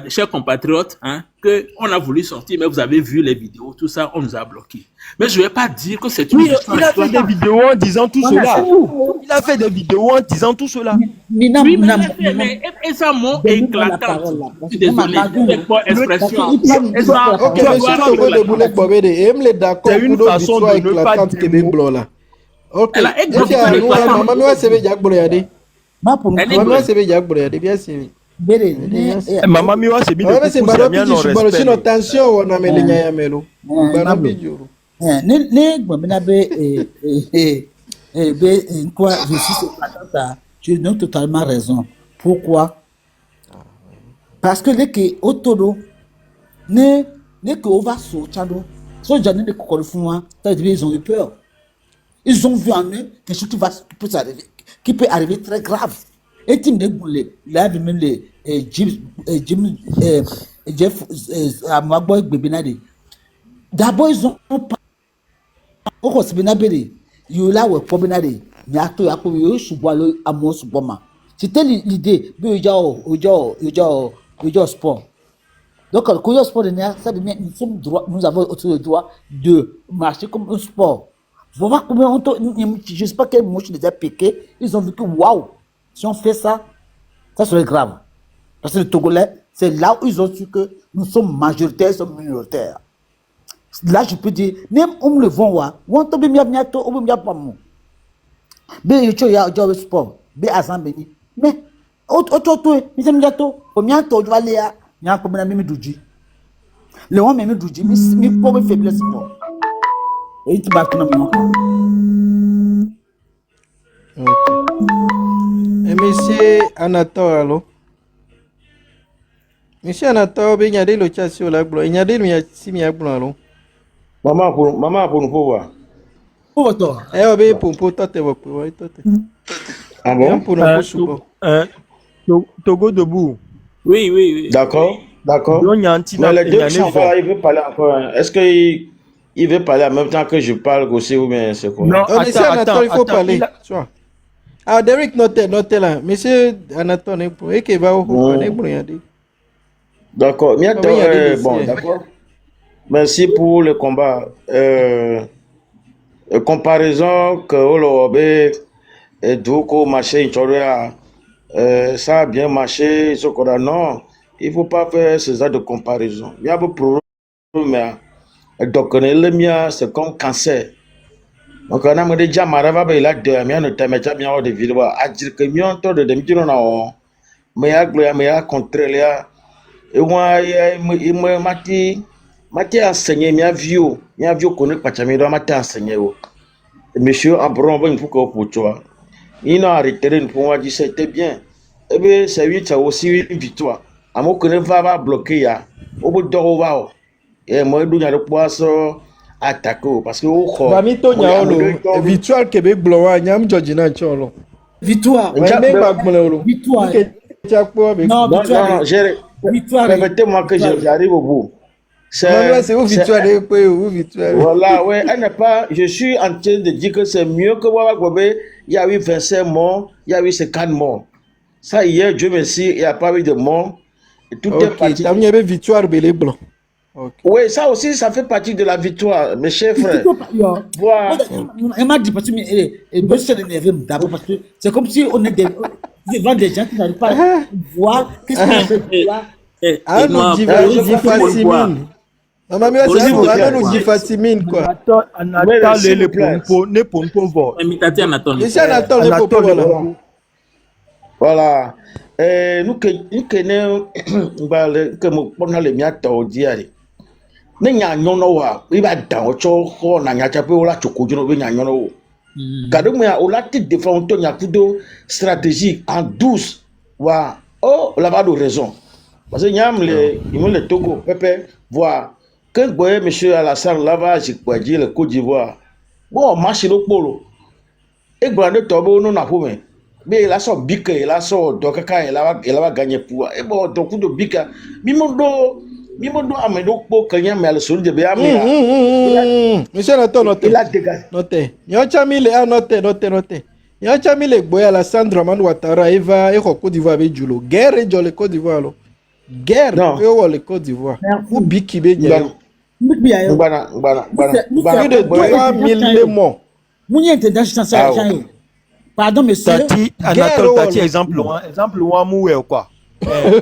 Speaker 4: chers compatriotes, hein, que on a voulu sortir, mais vous avez vu les vidéos, tout ça, on nous a bloqués. Mais je vais pas dire que c'est une
Speaker 1: Oui, il a fait des vidéos en disant tout cela. Il a fait des vidéos en disant tout cela.
Speaker 4: Oui, mais ça m'a éclatant. Je suis désolé, c'est pas expression.
Speaker 2: Ok, monsieur Togo de Boulek Bobede, aime les d'accord
Speaker 1: C'est une
Speaker 2: pour
Speaker 1: façon
Speaker 2: l'histoire
Speaker 1: de ne pas
Speaker 2: éclatante
Speaker 1: dire
Speaker 2: Québec
Speaker 1: mot.
Speaker 2: blanc là. Ok,
Speaker 4: Elle a
Speaker 2: ok, maman moi c'est bien Jack Boyade. Maman moi c'est bien Jack Boyade, bien sûr.
Speaker 1: Maman Miwa, c'est bien
Speaker 2: Ouais,
Speaker 1: de
Speaker 2: mais c'est
Speaker 1: couper
Speaker 2: pas
Speaker 1: bien
Speaker 2: non
Speaker 1: non
Speaker 2: respect.
Speaker 1: respect.
Speaker 2: Sinon tension on a mis les nyaya melo. Bana bijuru.
Speaker 3: Quoi, je suis tu donnes totalement raison. Pourquoi? Parce que les qui autono ne que on va sortir sont jamais de Kokolfouan, ils ont eu peur. Ils ont vu en eux quelque chose qui peut arriver très grave. Et tu me dis, là, même les Jeff, Amagboy, Bébinade. D'abord, ils ont pas. Au cours de Benabé, il y a là où Pobinade, il y a tout à coup, il y a Subalo, Amos, Suboma. C'était l'idée, il y a sport. Donc, le sport, nous avons aussi le droit de marcher comme un sport. Faut voir combien je ne sais pas quel mot je les ai piqués. Ils ont vu que waouh, si on fait ça, ça serait grave. Parce que les Togolais, c'est là où ils ont su que nous sommes majoritaires, nous sommes minoritaires. Là, je peux dire, même on le voit, on tombe bien bientôt, on bien pas mon. Mais il y a un sport, mais à Zambéni. Mais, autre, mais c'est bientôt, combien de temps je vais aller à, il y a un problème même d'Oudji. Le roi même d'Oudji, mais pour me faiblesse, sport. Et tu vas prendre mon.
Speaker 2: Et monsieur Anatole, allô? Monsieur Anatole, il y a des locations là, il y a des locations là, allô?
Speaker 5: Maman pour nous voir.
Speaker 3: Pour toi.
Speaker 2: Eh, on pour toi, t'es bon, toi.
Speaker 5: Ah bon?
Speaker 2: Pour nous,
Speaker 1: Togo debout.
Speaker 4: Oui.
Speaker 5: D'accord. Mais les deux qui sont là, ils veulent parler encore. Est-ce qu'il veut parler en même temps que je parle aussi ou bien c'est quoi?
Speaker 1: Non,
Speaker 2: monsieur Anatole, il faut parler. Ah, Derek, notez là. Monsieur Anatole, et qui va au
Speaker 5: D'accord. Bon, d'accord. Merci pour le combat. Comparaison que Olobe et Douko marché ça a bien marché. Non, il ne faut pas faire ce genre de comparaison. Il y a un problème, mais donc le mien, c'est comme cancer. Donc, on a déjà marava il a deux mais on ne t'aime pas bien de vidéo à dire que mieux on de demi mais à contraire et moi il m'a enseigné m'a vieux connaît pas jamais m'a enseigné monsieur Abron il faut que pour toi il a arrêté une fois dit c'était bien et bien c'est lui ça aussi une victoire à mon connaît va bloquer ya au bout de et moi il y a le poisson attaqué parce que
Speaker 2: Mamito Nyalo, victoire Québec Blois, Nyam Georgina Cholo.
Speaker 3: Victoire.
Speaker 2: Victoire.
Speaker 3: Non, victoire.
Speaker 5: Permettez-moi que j'arrive au bout.
Speaker 2: C'est où victoire où victoire.
Speaker 5: Voilà, ouais, elle n'est pas. Je suis en train de dire que c'est mieux que Wawa Gobe. Il y a eu 25 morts, il y a eu 50 morts. Ça, hier, Dieu merci, il n'y a pas eu de morts. Tout est parti.
Speaker 2: Il y avait victoire Belé Blanc.
Speaker 5: Okay. Oui, ça aussi, ça fait partie de la victoire, mes chers frères.
Speaker 3: Elle m'a dit parce que c'est comme si on est devant des gens qui n'arrivent pas à voir qu'est-ce qu'on fait là.
Speaker 2: Ah, nous dit Fasimine. Maman, c'est nous dit Fasimine quoi.
Speaker 1: Anatole le pompo, ne pompo vo.
Speaker 2: Monsieur Anatole le pompo
Speaker 5: voilà. Nous que nous les miato diari. Ne nya nyono wa iba da ocho ho na nya chape ola chokojuro be nya nyono wo kadum ya ola ti défend to nya kudo stratégique en douce wa oh la va de raison parce que nyam le Togo pepe voir que boye monsieur Alassane Lavage Kwadji le Côte d'Ivoire bon marché le polo e grande tobo no na pome mais il a son bique il a son dokaka il va gagner pour et bon donc de bique Mimondo amedo po kanya mais le sol de bien
Speaker 2: monsieur Anatole noté. Noté. Yo chami le noté. Yacha mi le boya la Sandra Man Ouattara Eva e Côte d'Ivoire avec Julo. Guerre et le Côte d'Ivoire lo. Guerre e le Côte d'Ivoire. Ou biki be nya.
Speaker 5: Mbana.
Speaker 2: Plus de 3000 morts.
Speaker 3: Mounye international ça. Pardon monsieur.
Speaker 1: Tati Anatole Tati exemple loin moué quoi.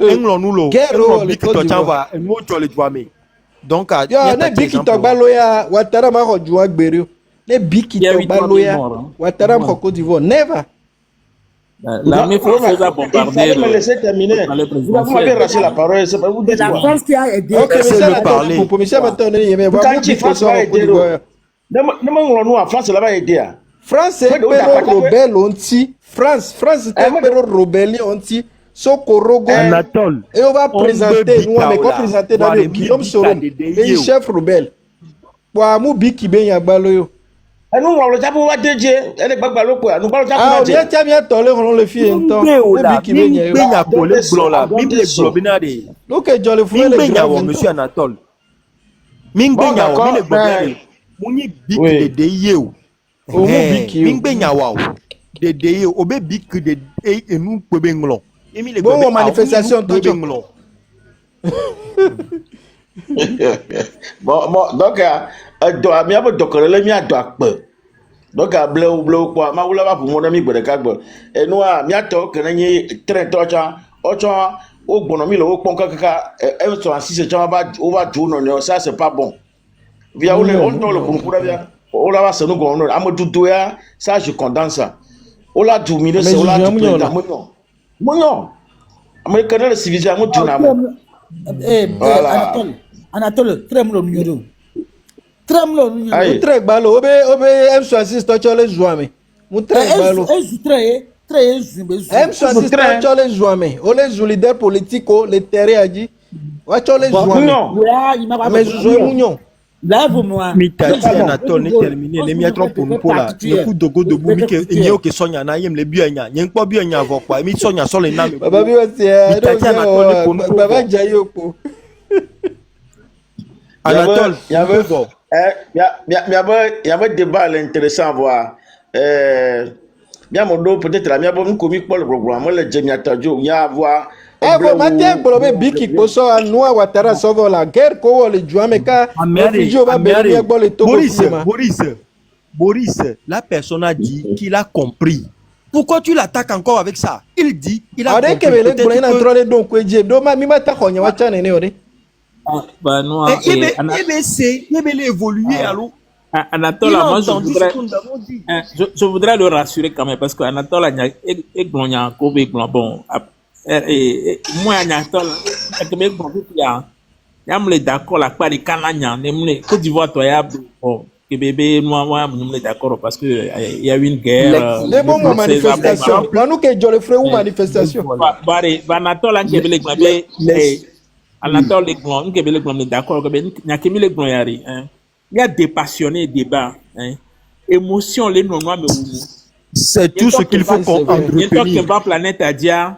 Speaker 1: England nous lo.
Speaker 2: Guerre
Speaker 1: biki to chanva mo to le doame. Donc
Speaker 2: yo ne biki to gba loya Ouattara ma ko juwa gbere. Ne biki to gba loya Ouattara ma Côte d'Ivoire never.
Speaker 4: L'armée française a bombardé.
Speaker 5: Vous me laissez terminer. Vous m'avez raché la parole. C'est pas vous dites
Speaker 3: La
Speaker 5: quoi.
Speaker 3: France qui a aidé.
Speaker 2: Ok, monsieur parler. Pour monsieur maintenant mais
Speaker 5: Quand tu France va aider. Ne nous en France là va aider.
Speaker 2: France est pero rebelle onti. France est pero rebelle onti. Sokorogo.
Speaker 1: Anatole.
Speaker 2: Et on va présenter nous mais qu'on présenter dans le Guillaume Sorom. Et chef rebelle. Pour amu biki ben ya baloyo.
Speaker 5: Nous on le jabu wa deje. Elle est bagbalo quoi. Nous parlons jabu.
Speaker 2: Ah, on y a bien tolé on le fit un temps.
Speaker 1: Biki ben ya kole blanc là. Mim le globinade.
Speaker 2: Donc je le fais
Speaker 1: le grand monsieur Anatole. Ming ben ya o, le globinade. Muni biki de yeu.
Speaker 2: O mu biki.
Speaker 1: Ming ben ya wa. De yeu, obe biki de e nous pebe nglon.
Speaker 2: Bon manifestation to
Speaker 5: bon donc mi abo dokore mi ado ape donc bleu quoi ma wula ba pour mon ami gbede ka gbo enu a mi ato kene ni train to cha ocho o gbono mi lo pon kaka e so asise cha ba o ba du no ne ça c'est pas bon via on dans le concours via o la ba senu go no amodudo ya ça je condamne ça o la du mi c'est o la du Mounion, Américain de civilisation, tu n'as pas.
Speaker 3: Anatole, très bon numéro. Très bon numéro.
Speaker 2: Très balo, obe M66 to les jouame. Mu très balo.
Speaker 3: Très
Speaker 2: M66 to les jouame. O les leader politico, les terrain agi. Wa to les jouame. Mais je mounion.
Speaker 3: Là, vous moi.
Speaker 1: Mitati Anatole n'est terminé. Les miatron pour nous pour là. Le coup de go de boumi que n'y a que sonia na yem le bianya. N'y a pas bianya voir quoi. Mi sonia sur les names.
Speaker 2: Baba bi c'est. Mitati Anatole pour nous. Baba jayo ko.
Speaker 1: Anatole.
Speaker 5: Il y avait débat intéressant à voir. Bien mon dos peut-être la mienne bon comique pour le programme. Moi le Jemiatajo il y a voir.
Speaker 2: Eko matin blobe biki koso anwa Ouattara sauve la guerre ko le jouame ka refugio ba beri gbo le Togo.
Speaker 1: Boris, la personne a dit qu'il a compris. Pourquoi tu l'attaques encore avec ça? Il dit il a compris.
Speaker 2: Peut-être que donc do ma mi mata khonya wa chane ne ore.
Speaker 4: Bah non.
Speaker 1: Il évoluer alors.
Speaker 4: Anatole, moi je voudrais le rassurer quand même parce que Anatole a bon. Moi Anatole d'accord la part de Cananya nemle Côte d'Ivoire toi ya bon que bébé moi d'accord parce que il y a eu une guerre
Speaker 2: les bons manifestations nous que je le ferai une manifestation
Speaker 4: Anatole Nkebele Gbabe Anatole Nkebele Gbabe d'accord que Nyakemi Gbabe yari il y a des passionnés débat émotion les non mais
Speaker 1: c'est tout ce qu'il faut entretenir
Speaker 4: dans planète Adia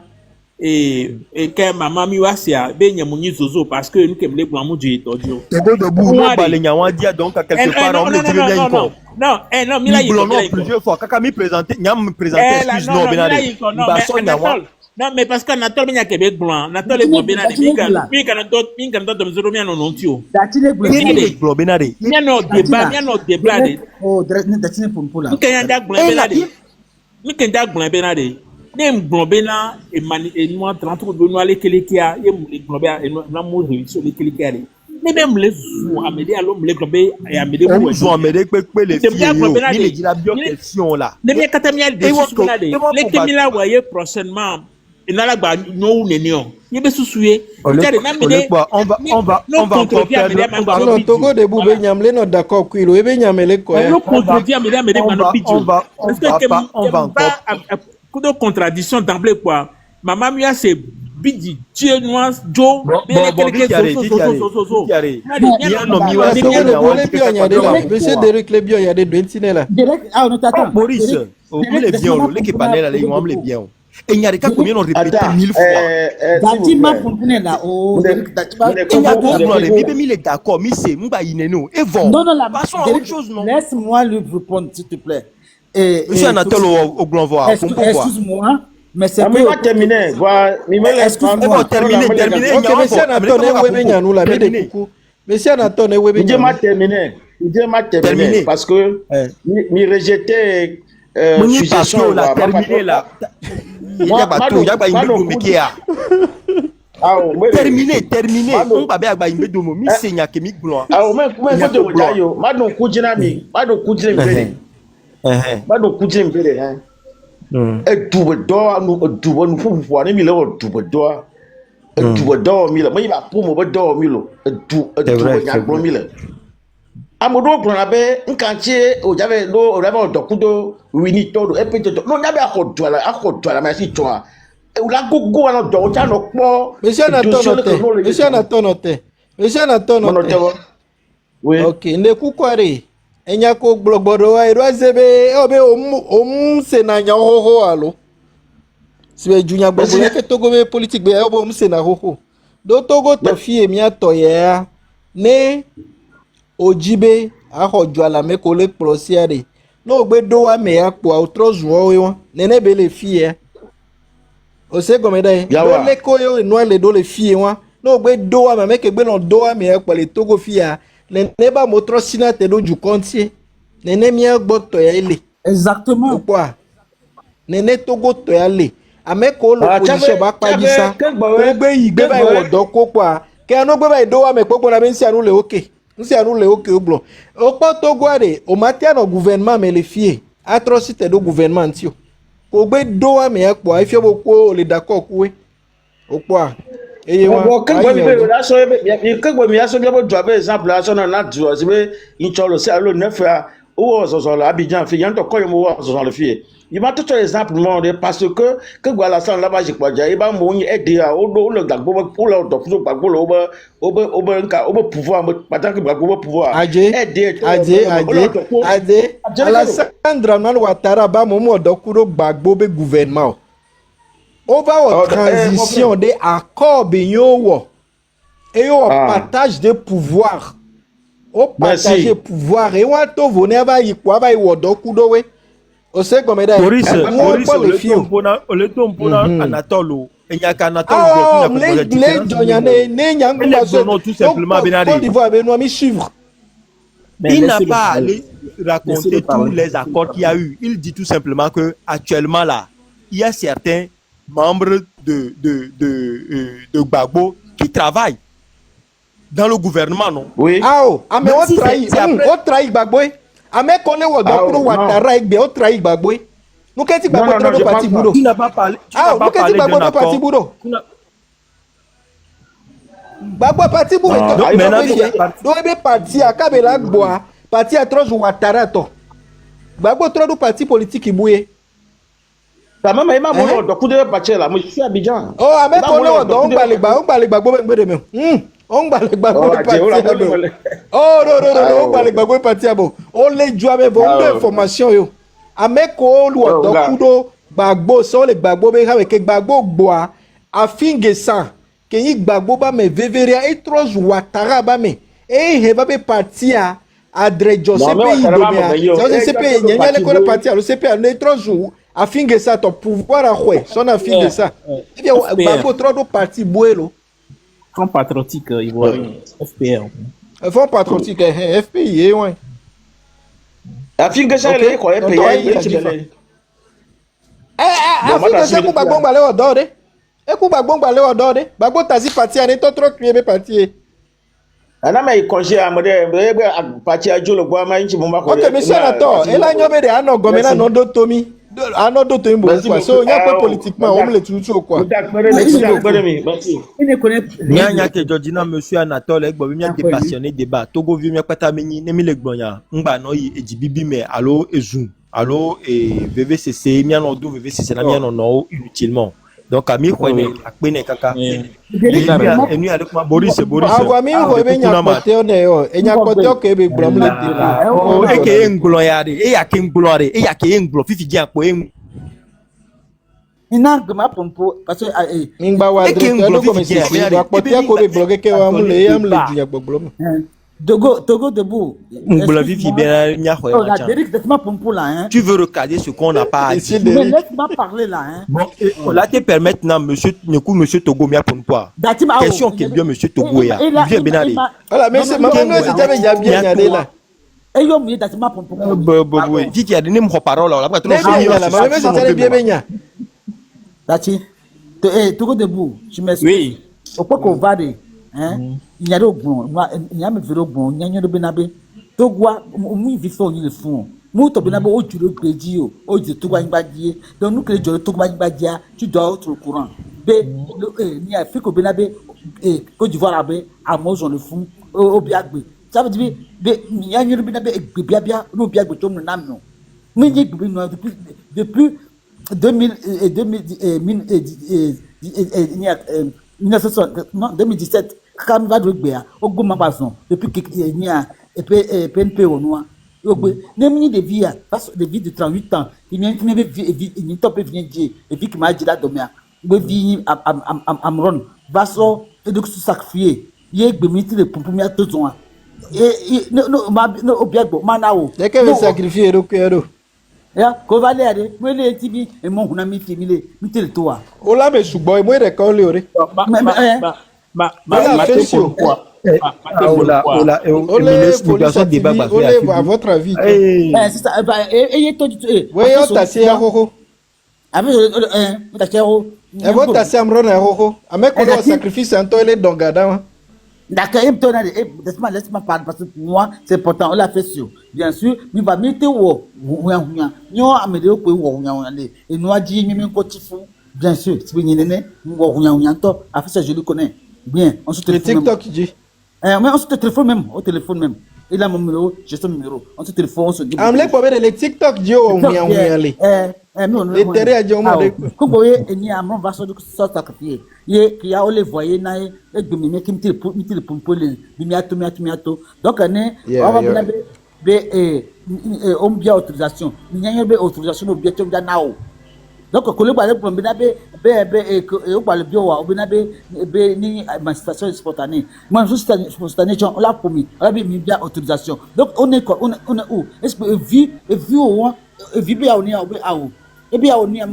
Speaker 4: et que maman mi wa sia be nyamunyi zozo parce que nous kemle pour amu du todio
Speaker 1: ego de bou no ba le nyawa dia donc à quelque part on le dit bien encore
Speaker 4: non mi la
Speaker 1: yiko plusieurs fois kaka mi présenter nyam me présenter excuse non benade
Speaker 4: non mais parce que Anatole bi nyakebe blanc Anatole bo benade mi kan to mzoro mi non tio
Speaker 3: datine
Speaker 1: blanc benade
Speaker 4: mi no débat
Speaker 3: oh datine pour là
Speaker 4: mi kan da blanc benade nem globena et moi 30 de nous aller kelekia et globea et na mo sur les kelekia mais même les ou amédé alors les globé et amédé
Speaker 1: ou amédé pepe les filles ni les dit la bio question là
Speaker 4: les bien katamial de les kemila voyez prochainement et na la gba no nenio yebe susuye
Speaker 1: on va encore faire
Speaker 2: Togo de boube nyamle no d'accord kuilo ebe nyamele ko
Speaker 4: on contredit amédé on va de contradiction d'emblée quoi maman mia c'est bidi Dieu noir Joe
Speaker 2: monsieur Derek Lebio il y a des dentinela
Speaker 1: Boris il est bien l'équipe panel là il est bien et il y a des cas combien on répète 1000 fois
Speaker 3: Datima Pompunela oh
Speaker 1: il est d'accord mais c'est mba ineno et bon
Speaker 3: non la
Speaker 1: passons à autre chose non
Speaker 3: laisse-moi lui répondre s'il te plaît
Speaker 1: Monsieur Anatole au Glanvois,
Speaker 3: excuse-moi, mais c'est
Speaker 5: mais va terminer.
Speaker 3: Excuse-moi.
Speaker 1: Terminer.
Speaker 2: Ok, monsieur Anatole, monsieur Anatole,
Speaker 5: il m'a terminé parce que me rejeter
Speaker 1: suggestion là, terminé là. Il y a pas tout, il y a pas une qui a. Terminé. On va bien agba imbe domo mi senya ke mi glo.
Speaker 5: Ah o men ko de jayo, ma don kujina mi, ma don kujina mbele. Ma don kujina mbele hein. E dubo do no fufu ani mi le o dubo do. E dubo do mi le, mo ba po mo do mi lo. E dubo nya gbo mi le. Amodo gbo na be nkanche o jave lo o reba dokudo wini todo e pe to. No nya be akodo ala ma si toa.
Speaker 2: Monsieur Anatole.
Speaker 5: Oui.
Speaker 2: Ok, ne kukware. Enya ko gbogbodo wa iro azebe obe se na nya hoho alo. Sibe junya gbogbo ke togo be politique be obe se na hoho. Do togo to fi emi ato ya ne ojibe ahojo ala me ko le prosiare. No gbe do wa me apo outro zuo we won. Nene be le fi ya. Ose gomeda do le koyo eno le do le fie wa no gbe do wa me ke gbe no do wa me e pele togo fia ne ba motro sina te do ju kontie ne mi agbo to ya ile
Speaker 3: exactement
Speaker 2: quoi ne togo to ya le ame ko lo position ba pa gisa ko gbe igbe ba wo do ko kwa ke no gbe ba do wa me popo na be nsi anu le oke ogbo o po togo are o matia no gouvernement me le fie atrocité do gouvernement tio ko gbe do wa me po ai fie bo ko le d'accord kuwe o po eye wa
Speaker 5: ke gbo mi be la so ke gbo mi aso bi bo do abe example aso na du o sibe incholo se alo nefa o so la Abidjan fi yan to ko yo mo so le fie il m'a tout exemple monde parce que gbo la san la ba ji poja e ba mo yin ede a o do le gbagbo po le do fun gbagbo lo obo nka obo pouvoir patan ke gbagbo pouvoir
Speaker 2: ade Alessandra Nana Ouattara ba mo do kuro gbagbo be gouvernement over la transition de accord be yo wo et yo partage de pouvoir o partage pouvoir et wa to venir ba yi kwa ba yi wo do kudo we o se gomeda
Speaker 1: Maurice o le tompona Anatole enyaka Anatole
Speaker 2: le jonyane ne nyangu ba so
Speaker 1: tout simplement benari
Speaker 2: Côte d'Ivoire be no mi suivre.
Speaker 1: Il n'a pas allé raconter tous les accords qu'il y a eu. Il dit tout simplement que actuellement là, il y a certains membres de Gbagbo qui travaillent dans le gouvernement, non?
Speaker 5: Oui.
Speaker 2: Mais on trahit Gbagbo. Ame kone wo do kuro Ouattara egbe o trahit Gbagbo. Nou keti Gbagbo trop de parti boulot.
Speaker 1: Tu n'as pas parlé.
Speaker 2: Nou keti Gbagbo de parti boulot. Gbagbo parti boulot. Do ebe parti akabela gboa. Parti a trop Ouattara to. Gbagbo trop do parti politique bouye.
Speaker 5: Ta mama ima mo do kude parti la mo fi Abidjan.
Speaker 2: Ame kone wo do on gbale Gbagbo be ngbe de me. On va le gbagbo parti abo. Non, on va le gbagbo parti abo. On le joue avec vos informations yo. Ameko lu dokudo gbagbo so le gbagbo be ha ke gbagbo gboa afinge san ke yi gbagbo ba me veveria e troz Ouattara ba me. E he ba be parti a adrejo CP idomia. Ça CP nyanya le ko le parti a le CP le troz afinge sa to pouvoir a khwe. Son afinge sa. E bien gbagbo trop do parti boelo.
Speaker 4: Front patriotique ivoirien, FPR.
Speaker 2: Front patriotique, FPI, oui.
Speaker 5: Afinge ça le ko FPI.
Speaker 2: Afinge ça ku Gbagbo ngba le odo de. E ku Gbagbo ngba le odo de. Gbagbo tazi parti ani to trop crier be parti.
Speaker 5: Ana mai congé amode be parti ajolo gbo ma nchi mo ma ko.
Speaker 2: OK, monsieur Nato, e la nyobe de ano gomena no do tomi. Ano do tomi bo quoi. So nya pas politiquement, on le tout quoi.
Speaker 1: Nya ke Georgina monsieur Anatole egbo bi mia dépassionné débat. Togo vi mia pata meni ne mi le gbonya. Ngba no yi ejibibi me allo ezum. Allo VVCC mia no do VVCC na mia no inutilement. Donc ami kwene akpene kaka. Enu avec moi Boris.
Speaker 2: Agwa mi ko be nya kote o ne yo. Enya kote o ke be gbrom le te.
Speaker 1: E ke nglo ya de. E ya ke nglo re. E ya ke nglo fifi gi akpo e.
Speaker 3: Ina gma pompo parce que
Speaker 2: mingba wa directeur do commission wa kote ko be bloquer ke wa mu le dunya gbogbo.
Speaker 3: Togo debout.
Speaker 1: Mbula Vivi bien Nyahwe
Speaker 3: Oh, la
Speaker 1: Machan.
Speaker 3: Derrick, laisse-moi pour là, hein.
Speaker 1: Tu veux recader ce qu'on n'a pas dit.
Speaker 3: Mais laisse-moi parler là, hein.
Speaker 1: Bon, là, te permettre, non, monsieur Togo, mia pour quoi?
Speaker 3: Datima,
Speaker 1: Question qui est bien, monsieur Togo, ya. Viens, Benali.
Speaker 2: Voilà, mais c'est maman, moi, c'est déjà bien allé là.
Speaker 3: Et yo, mais Datima pour.
Speaker 1: Qui a donné mon parole, là, après,
Speaker 2: maman, c'est bien, bien.
Speaker 3: Dati, Togo debout, je m'excuse.
Speaker 4: Oui.
Speaker 3: Au point qu'on va de, hein, il y a des bons, il y a des bons, il y a des benabe. Togo, on vit sur le fond. Nous, tu benabe, au tu le pédi, au tu Togo Imbadier. Donc, nous, que les gens de Togo Imbadia, tu dois être au courant. B, il y a fait que benabe, Côte d'Ivoire, à Mos, on le fond, au Biagbe. Ça veut dire, il y a une benabe, et bien, nous, Biagbe, tu me n'as non. Mais il y a depuis 2017, quand va de Béa, au Gouma Bazon, depuis qu'il y a PNP au noir. Les des vies, des vies de 38 ans, il y a une top et vient dire, et puis qui m'a dit là, demain, we vie Amron, Basso, et donc sacrifié, il y a des minutes de Pompomia Tozon. Et non, au Biago, Manao.
Speaker 2: Dès qu'elle veut sacrifier le cœur.
Speaker 3: Ya ko valere mo le tibi e mo huna mi fi mi le to wa
Speaker 2: O la me subo e mo re ko le ore. À votre avis.
Speaker 3: c'est ça et to
Speaker 2: Oui, on t'a si ho.
Speaker 3: avec ta chero
Speaker 2: E vo t'a si amro na ho. Ame ko do sacrifice en toile dongada.
Speaker 3: D'accord, laisse-moi parler parce que pour moi, c'est important. On l'a fait sûr. Bien sûr, mais va mettre nous amélioré pour et nous a dit, bien sûr, si vous a fait ça, je le connais. Bien, on se téléphone.
Speaker 2: TikTok dit.
Speaker 3: Mais on se téléphone même, au téléphone même. Il a mon numéro, j'ai son numéro. On se téléphone, on se dit.
Speaker 2: Amle pour ver le TikTok dit au mien aller. Les terrains à Dieu,
Speaker 3: comme vous voyez, il y a un moment va se sacrifier. Il y a les voyez, il y a des mimiques qui me le pompent, les miato. Donc, on va bien autorisation. Il y a une autorisation au bien de Nao. Donc, quand on parle pour le bio, ni manifestation spontanée. Moi, juste spontanée, on l'a promis. On a bien autorisation. Donc, on est quoi? On est où? Est-ce que vu au moins, vu bien on est à où? Et bien on est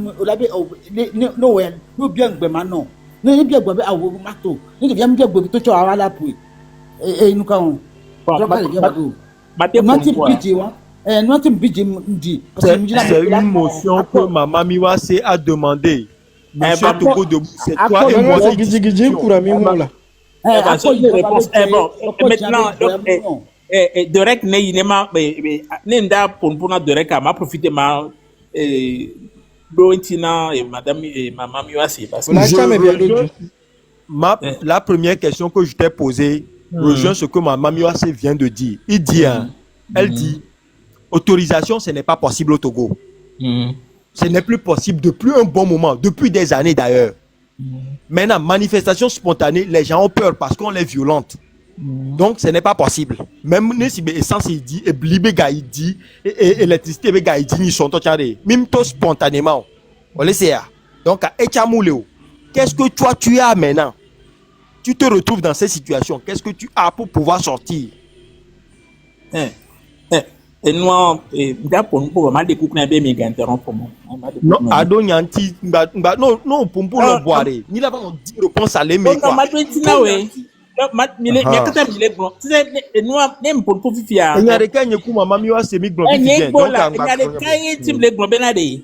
Speaker 3: Noël, nous bien maintenant. Nous bien à où mato. Nous bien tout tu as là pour. Et nous quand
Speaker 1: c'est une motion que Maman Miwase a demandé. Monsieur Togo de c'est toi et moi
Speaker 2: qui pour ami là.
Speaker 4: Maintenant Derek Neyinema Nenda Ponpona Derek m'a profité ma Loentina et Madame et Maman Miwase parce que
Speaker 1: la première question que je t'ai posée rejoint ce que Maman Miwase vient de dire. Il dit elle dit autorisation, ce n'est pas possible au Togo. Ce n'est plus possible depuis un bon moment, depuis des années d'ailleurs. Maintenant, manifestation spontanée, les gens ont peur parce qu'on est violente. Donc, ce n'est pas possible. Même si essence il dit, et blibé il dit, et électricité il dit, ils sont même toi spontanément. On le sait. Donc, qu'est-ce que toi tu as maintenant? Tu te retrouves dans cette situation. Qu'est-ce que tu as pour pouvoir sortir?
Speaker 4: Et nous, pour mal découvrir bien mes interrompre moi.
Speaker 1: Non, Ado Nyanti, non, pour le boire. Ni là, on dit réponse à l'aimer.
Speaker 4: Non, ma doitina, oui. Il y a que tu bon. C'est nous, même pour fier.
Speaker 1: Il y a des cas, il y a que maman miwa semi global.
Speaker 4: Il y a des cas, il y a global benade.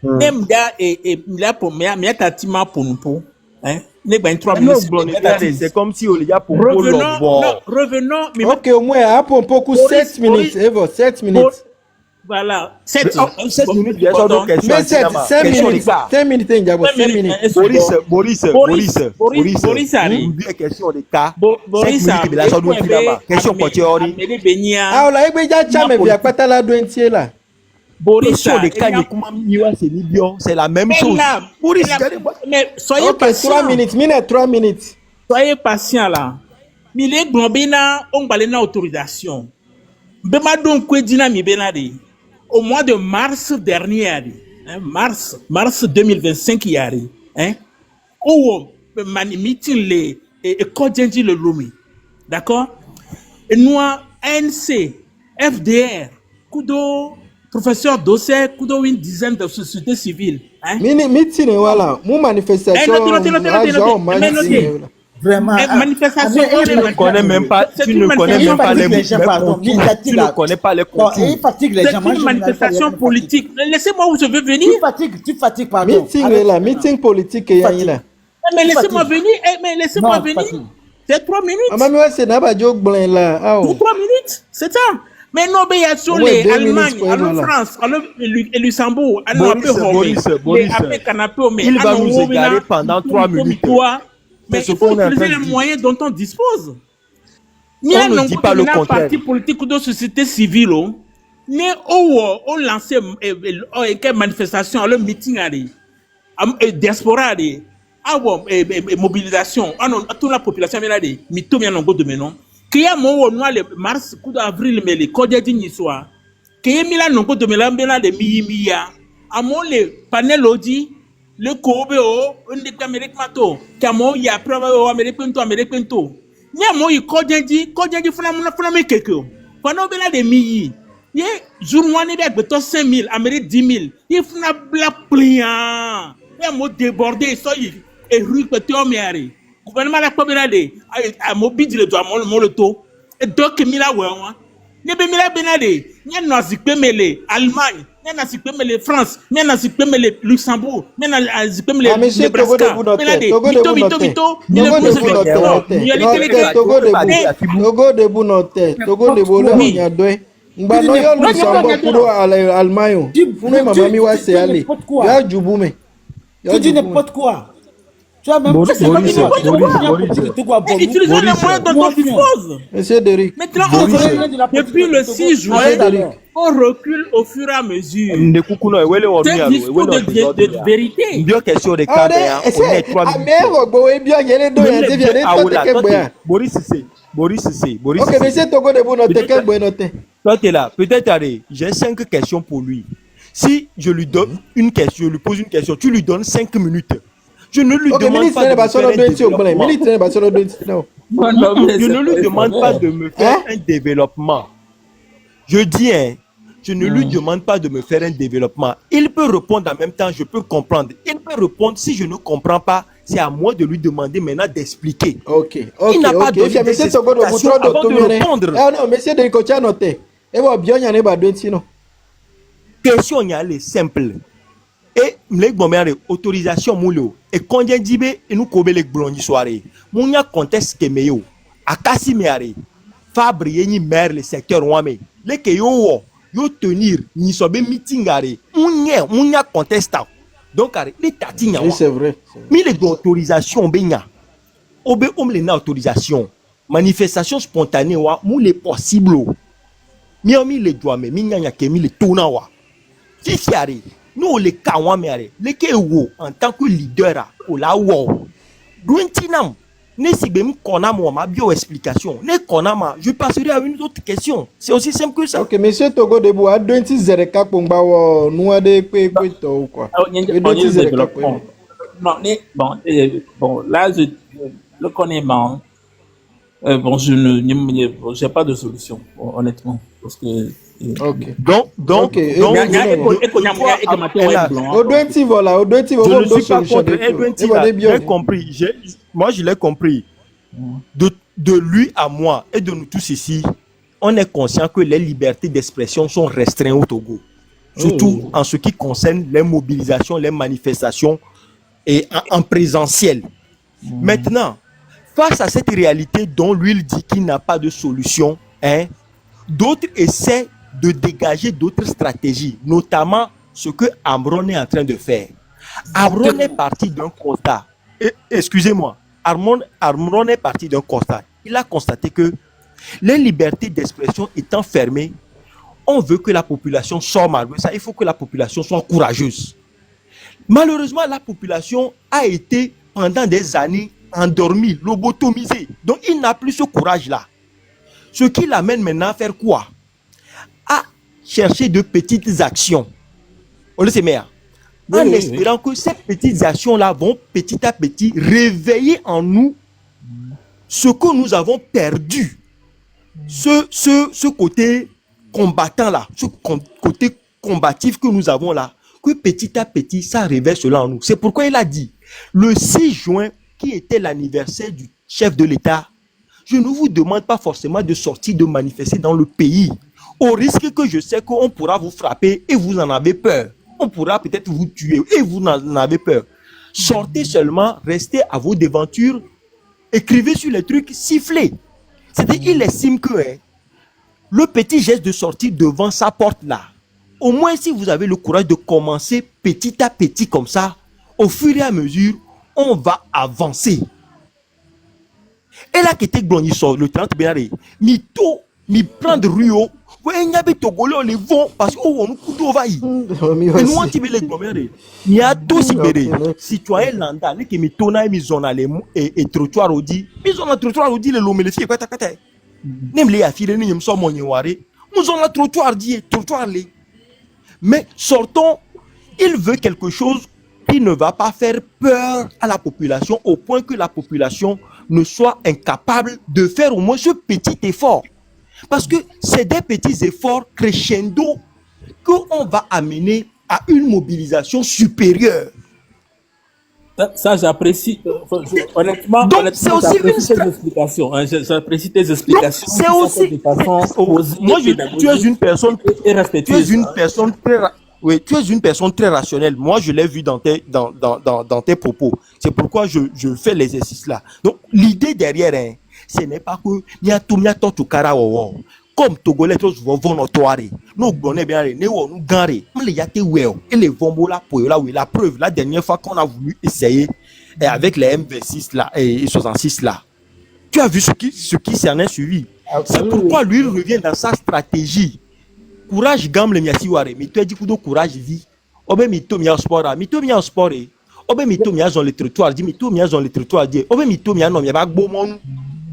Speaker 4: Même da et là pour moi, mais ta tima pour nous. Hein?
Speaker 1: C'est comme si on y a pour
Speaker 4: revenons. Mais
Speaker 2: ok, au moins, à pour beaucoup 7 minutes. Evo, 7 minutes.
Speaker 4: Voilà, 7
Speaker 2: minutes. Mais 5 minutes. 5 minutes, il y a 5 minutes.
Speaker 1: Boris, question de cas. Boris, question pour théorie.
Speaker 2: Ah, là, il y a jamais vu à quoi t'as la douentier là.
Speaker 4: Boris,
Speaker 1: c'est la même chose.
Speaker 4: Boris, mais soyez patient.
Speaker 2: 3 minutes.
Speaker 4: Soyez patient là. Mille Globina, on va aller autorisation. Bema donc Kwedina Mibenade. Au mois de mars dernier, mars 2025 il y a, où meeting les Kodjenji le Lumi, d'accord? Et nous, ANC, FDR, Kudo, professeur Dossé, Kudo, une dizaine de sociétés civiles. Hein?
Speaker 2: Meeting, voilà. Mon manifestation.
Speaker 3: Vraiment.
Speaker 4: Manifestation,
Speaker 1: tu ne connais même pas, tu ne connais même pas les mots. Tu ne connais pas les contours.
Speaker 4: C'est une manifestation politique. Laissez-moi où je veux venir.
Speaker 3: Tu fatigues, pardon.
Speaker 2: Meeting est là, meeting politique est là.
Speaker 4: Mais laissez-moi venir. C'est 3 minutes.
Speaker 2: C'est 3
Speaker 4: minutes, c'est ça. Mais non, mais il y a sur les Allemagne, la France, le Luxembourg,
Speaker 1: il va nous égarer pendant 3 minutes.
Speaker 4: Mais il faut utiliser les moyens dont on dispose.
Speaker 1: On ne dit pas le contraire.
Speaker 4: Parti politique ou de société civile, mais on lance une manifestation, le meeting, diaspora, mobilisation, toute la population vient de mito bien de menon. Qu'il y a mon noir le mars, coup d'avril, mais les codes d'une histoire. Qu'il y a mis la non de mélan de mi-ya. À mon le panel audi. Le Kobe, un des Américains, Camo, il y a preuve américain, il y a moi, il codédi, flamé quelque. Pendant que là, des milliers, il y a jour mois, il y a 5 000, Amérique 10 000, il faut la pliant. Il y a mot débordé, et rue que tu as mis. Gouvernement la première année, à mobile, le doigt, le taux, et donc, Mila, ne be mila benade nya nazi pemele Allemagne nya nazi pemele France nya nazi pemele Luxembourg nya nazi pemele Nebraska benade
Speaker 2: Togo debout noté Togo debout le nyadwe ngba yo Luxembourg pour Allemagne fune mamami wa se aller ya jubume
Speaker 3: tu dis n'importe quoi. Tu as même
Speaker 4: utilisez les moyens dont on dispose.
Speaker 2: Monsieur Derrick.
Speaker 4: Maintenant, depuis le 6 juin, on recule au fur et à mesure. C'est un discours de vérité.
Speaker 1: Bien question de cas.
Speaker 2: Ok, monsieur Togo de vous notez, quel bon noté.
Speaker 1: Toi, tu es là. Peut-être, j'ai 5 questions pour lui. Si je lui donne une question, je lui pose une question, tu lui donnes 5 minutes. Je ne lui demande pas de me faire un développement. Je ne lui demande pas de me faire un développement. Je dis, je ne lui demande pas de me faire un développement. Il peut répondre en même temps, je peux comprendre. Il peut répondre, si je ne comprends pas, c'est à moi de lui demander maintenant d'expliquer. Il n'a pas donné d'explication avant de répondre.
Speaker 2: Non, monsieur Derrick, tu as noté. Et voilà, bien, il y en a pas d'autres sinon.
Speaker 1: Question, il y a les simples. Et autorisation moulo et quand on dit et nous combien les blondis soirée mon y a conteste que meyo akasi meare fabrier ni maire le secteur ouame les que yo tenir ni sobe meeting are mon y a conteste donc are les tatinya
Speaker 2: oui c'est vrai
Speaker 1: mais les autorisation benya obe les na autorisation manifestation spontanée wa mou les possible mi on mi les doit mais mi nya ke mi les tona wa si c'est are nous les kawamere les kewo en tant que leader ou la wo duntinam ne sibem konam ma bio explication ne konama je passerai à une autre question c'est aussi simple que ça.
Speaker 2: OK monsieur Togo debout à 20 pongba wo nous de pe to quoi
Speaker 4: bon là je le connais mal bon je n'ai pas de solution honnêtement parce que
Speaker 1: donc
Speaker 2: je ne
Speaker 1: suis pas contre j'ai compris moi je l'ai compris de lui à moi et de nous tous ici on est conscient que les libertés d'expression sont restreintes au Togo surtout en ce qui concerne les mobilisations les manifestations et en présentiel maintenant face à cette réalité dont lui il dit qu'il n'a pas de solution d'autres essaient de dégager d'autres stratégies, notamment ce que Amron est en train de faire. Amron est parti d'un constat. Excusez-moi, Amron est parti d'un constat. Il a constaté que les libertés d'expression étant fermées, on veut que la population soit malheureuse. Il faut que la population soit courageuse. Malheureusement, la population a été pendant des années endormie, lobotomisée. Donc, il n'a plus ce courage-là. Ce qui l'amène maintenant à faire quoi? À chercher de petites actions. On le sait, mais en espérant que ces petites actions-là vont petit à petit réveiller en nous ce que nous avons perdu ce côté combattant là, côté combatif que nous avons là, que petit à petit, ça révèle cela en nous. C'est pourquoi il a dit, le 6 juin, qui était l'anniversaire du chef de l'État, je ne vous demande pas forcément de sortir, de manifester dans le pays, au risque que je sais qu'on pourra vous frapper et vous en avez peur. On pourra peut-être vous tuer et vous en avez peur. Sortez seulement, restez à vos devantures, écrivez sur les trucs, sifflez. C'est-à-dire, il estime que le petit geste de sortir devant sa porte là, au moins si vous avez le courage de commencer petit à petit comme ça, au fur et à mesure, on va avancer. Et là, qui était glonny sur le 30 bénaré, mi to, mi prendre Rio, ouais, n'y a pas de Togolais, on les vend parce qu'on nous coûte au vaille. Et nous, on t'y met les glomérés. Il y a tout si béré. Citoyen landa, les qui mi tona et mi zona les et trottoir au dit, mi zona trottoir au dit les lomé les filles, quoi, t'as nem les affilés, ni m'som mon yawari, nous zona trottoir dit, trottoir les. Mais sortons, il veut quelque chose qui ne va pas faire peur à la population au point que la population ne soit incapable de faire au moins ce petit effort. Parce que c'est des petits efforts crescendo qu'on va amener à une mobilisation supérieure.
Speaker 4: Ça, j'apprécie. Honnêtement,
Speaker 1: c'est aussi une
Speaker 4: explications. Hein, j'apprécie tes explications.
Speaker 1: C'est aussi. Moi, tu es une personne. Tu es une personne très. Oui, tu es une personne très rationnelle. Moi, je l'ai vu dans tes propos. C'est pourquoi je fais l'exercice là. Donc, l'idée derrière, ce n'est pas que comme Togolais, tous vont notoire. Nous connaissons bien nous gagnons. Mais il y a des well et les vont là pour la preuve. La dernière fois qu'on a voulu essayer avec les M26 là et 66 là, tu as vu ce qui s'en est suivi. C'est pourquoi lui il revient dans sa stratégie. Courage gamme le miasiware, mais tu as dit que courage vie. Obe mito mia sport, mito mia sport. Obe mito mia dans le trottoir, dit mito mia dans le trottoir, dit obe mito mia non mia ba gbomonu.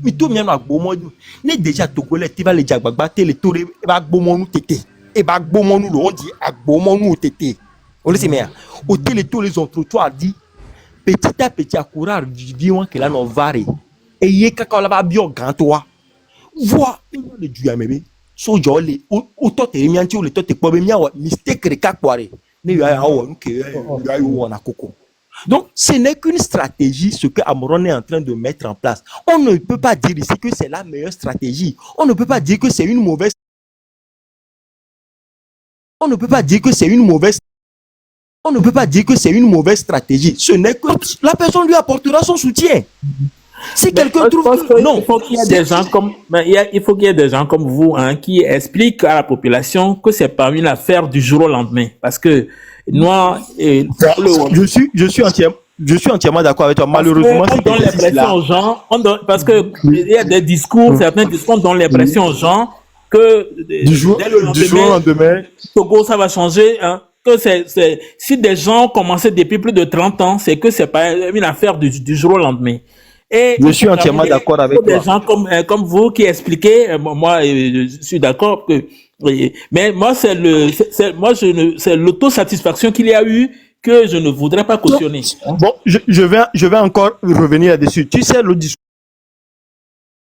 Speaker 1: Mito mia no gbomonu. Ne déjà Togolais ti va le jagbagba te le tore ba gbomonu tete. E ba gbomonu lo on dit agbomonu tete. On le sait mais au tele tous les trottoirs dit petit à petit à courage vivant que là non varé. Et yé kaka la ba bio grand toi. Vois le duamebe. So jolly auto te mianti ou le tote pobe mia mistake reka kware ne ya hawo nke ya yo na koko. Donc ce n'est qu'une stratégie ce que Amoron est en train de mettre en place. On ne peut pas dire ici que c'est la meilleure stratégie. On ne peut pas dire que c'est une mauvaise. On ne peut pas dire que c'est une mauvaise. On ne peut pas dire que c'est une mauvaise stratégie. Ce n'est que la personne lui apportera son soutien. Si quelqu'un trouve que non,
Speaker 4: il faut qu'il y ait des gens comme, il faut qu'il y ait des gens comme vous, hein, qui expliquent à la population que c'est pas une affaire du jour au lendemain. Parce que moi,
Speaker 1: je suis entièrement d'accord avec toi. Malheureusement,
Speaker 4: on donne l'impression aux gens, parce que il y a des discours, certains discours donnent l'impression aux gens que
Speaker 1: du jour au lendemain,
Speaker 4: Togo, ça va changer, hein. Que si des gens commençaient depuis plus de 30 ans, c'est que c'est pas une affaire du jour au lendemain. Et
Speaker 1: je suis entièrement d'accord avec toi.
Speaker 4: Des gens comme vous qui expliquez, moi je suis d'accord que, mais moi c'est l'autosatisfaction qu'il y a eu que je ne voudrais pas cautionner.
Speaker 1: Bon, je vais encore revenir là-dessus. Tu sais le discours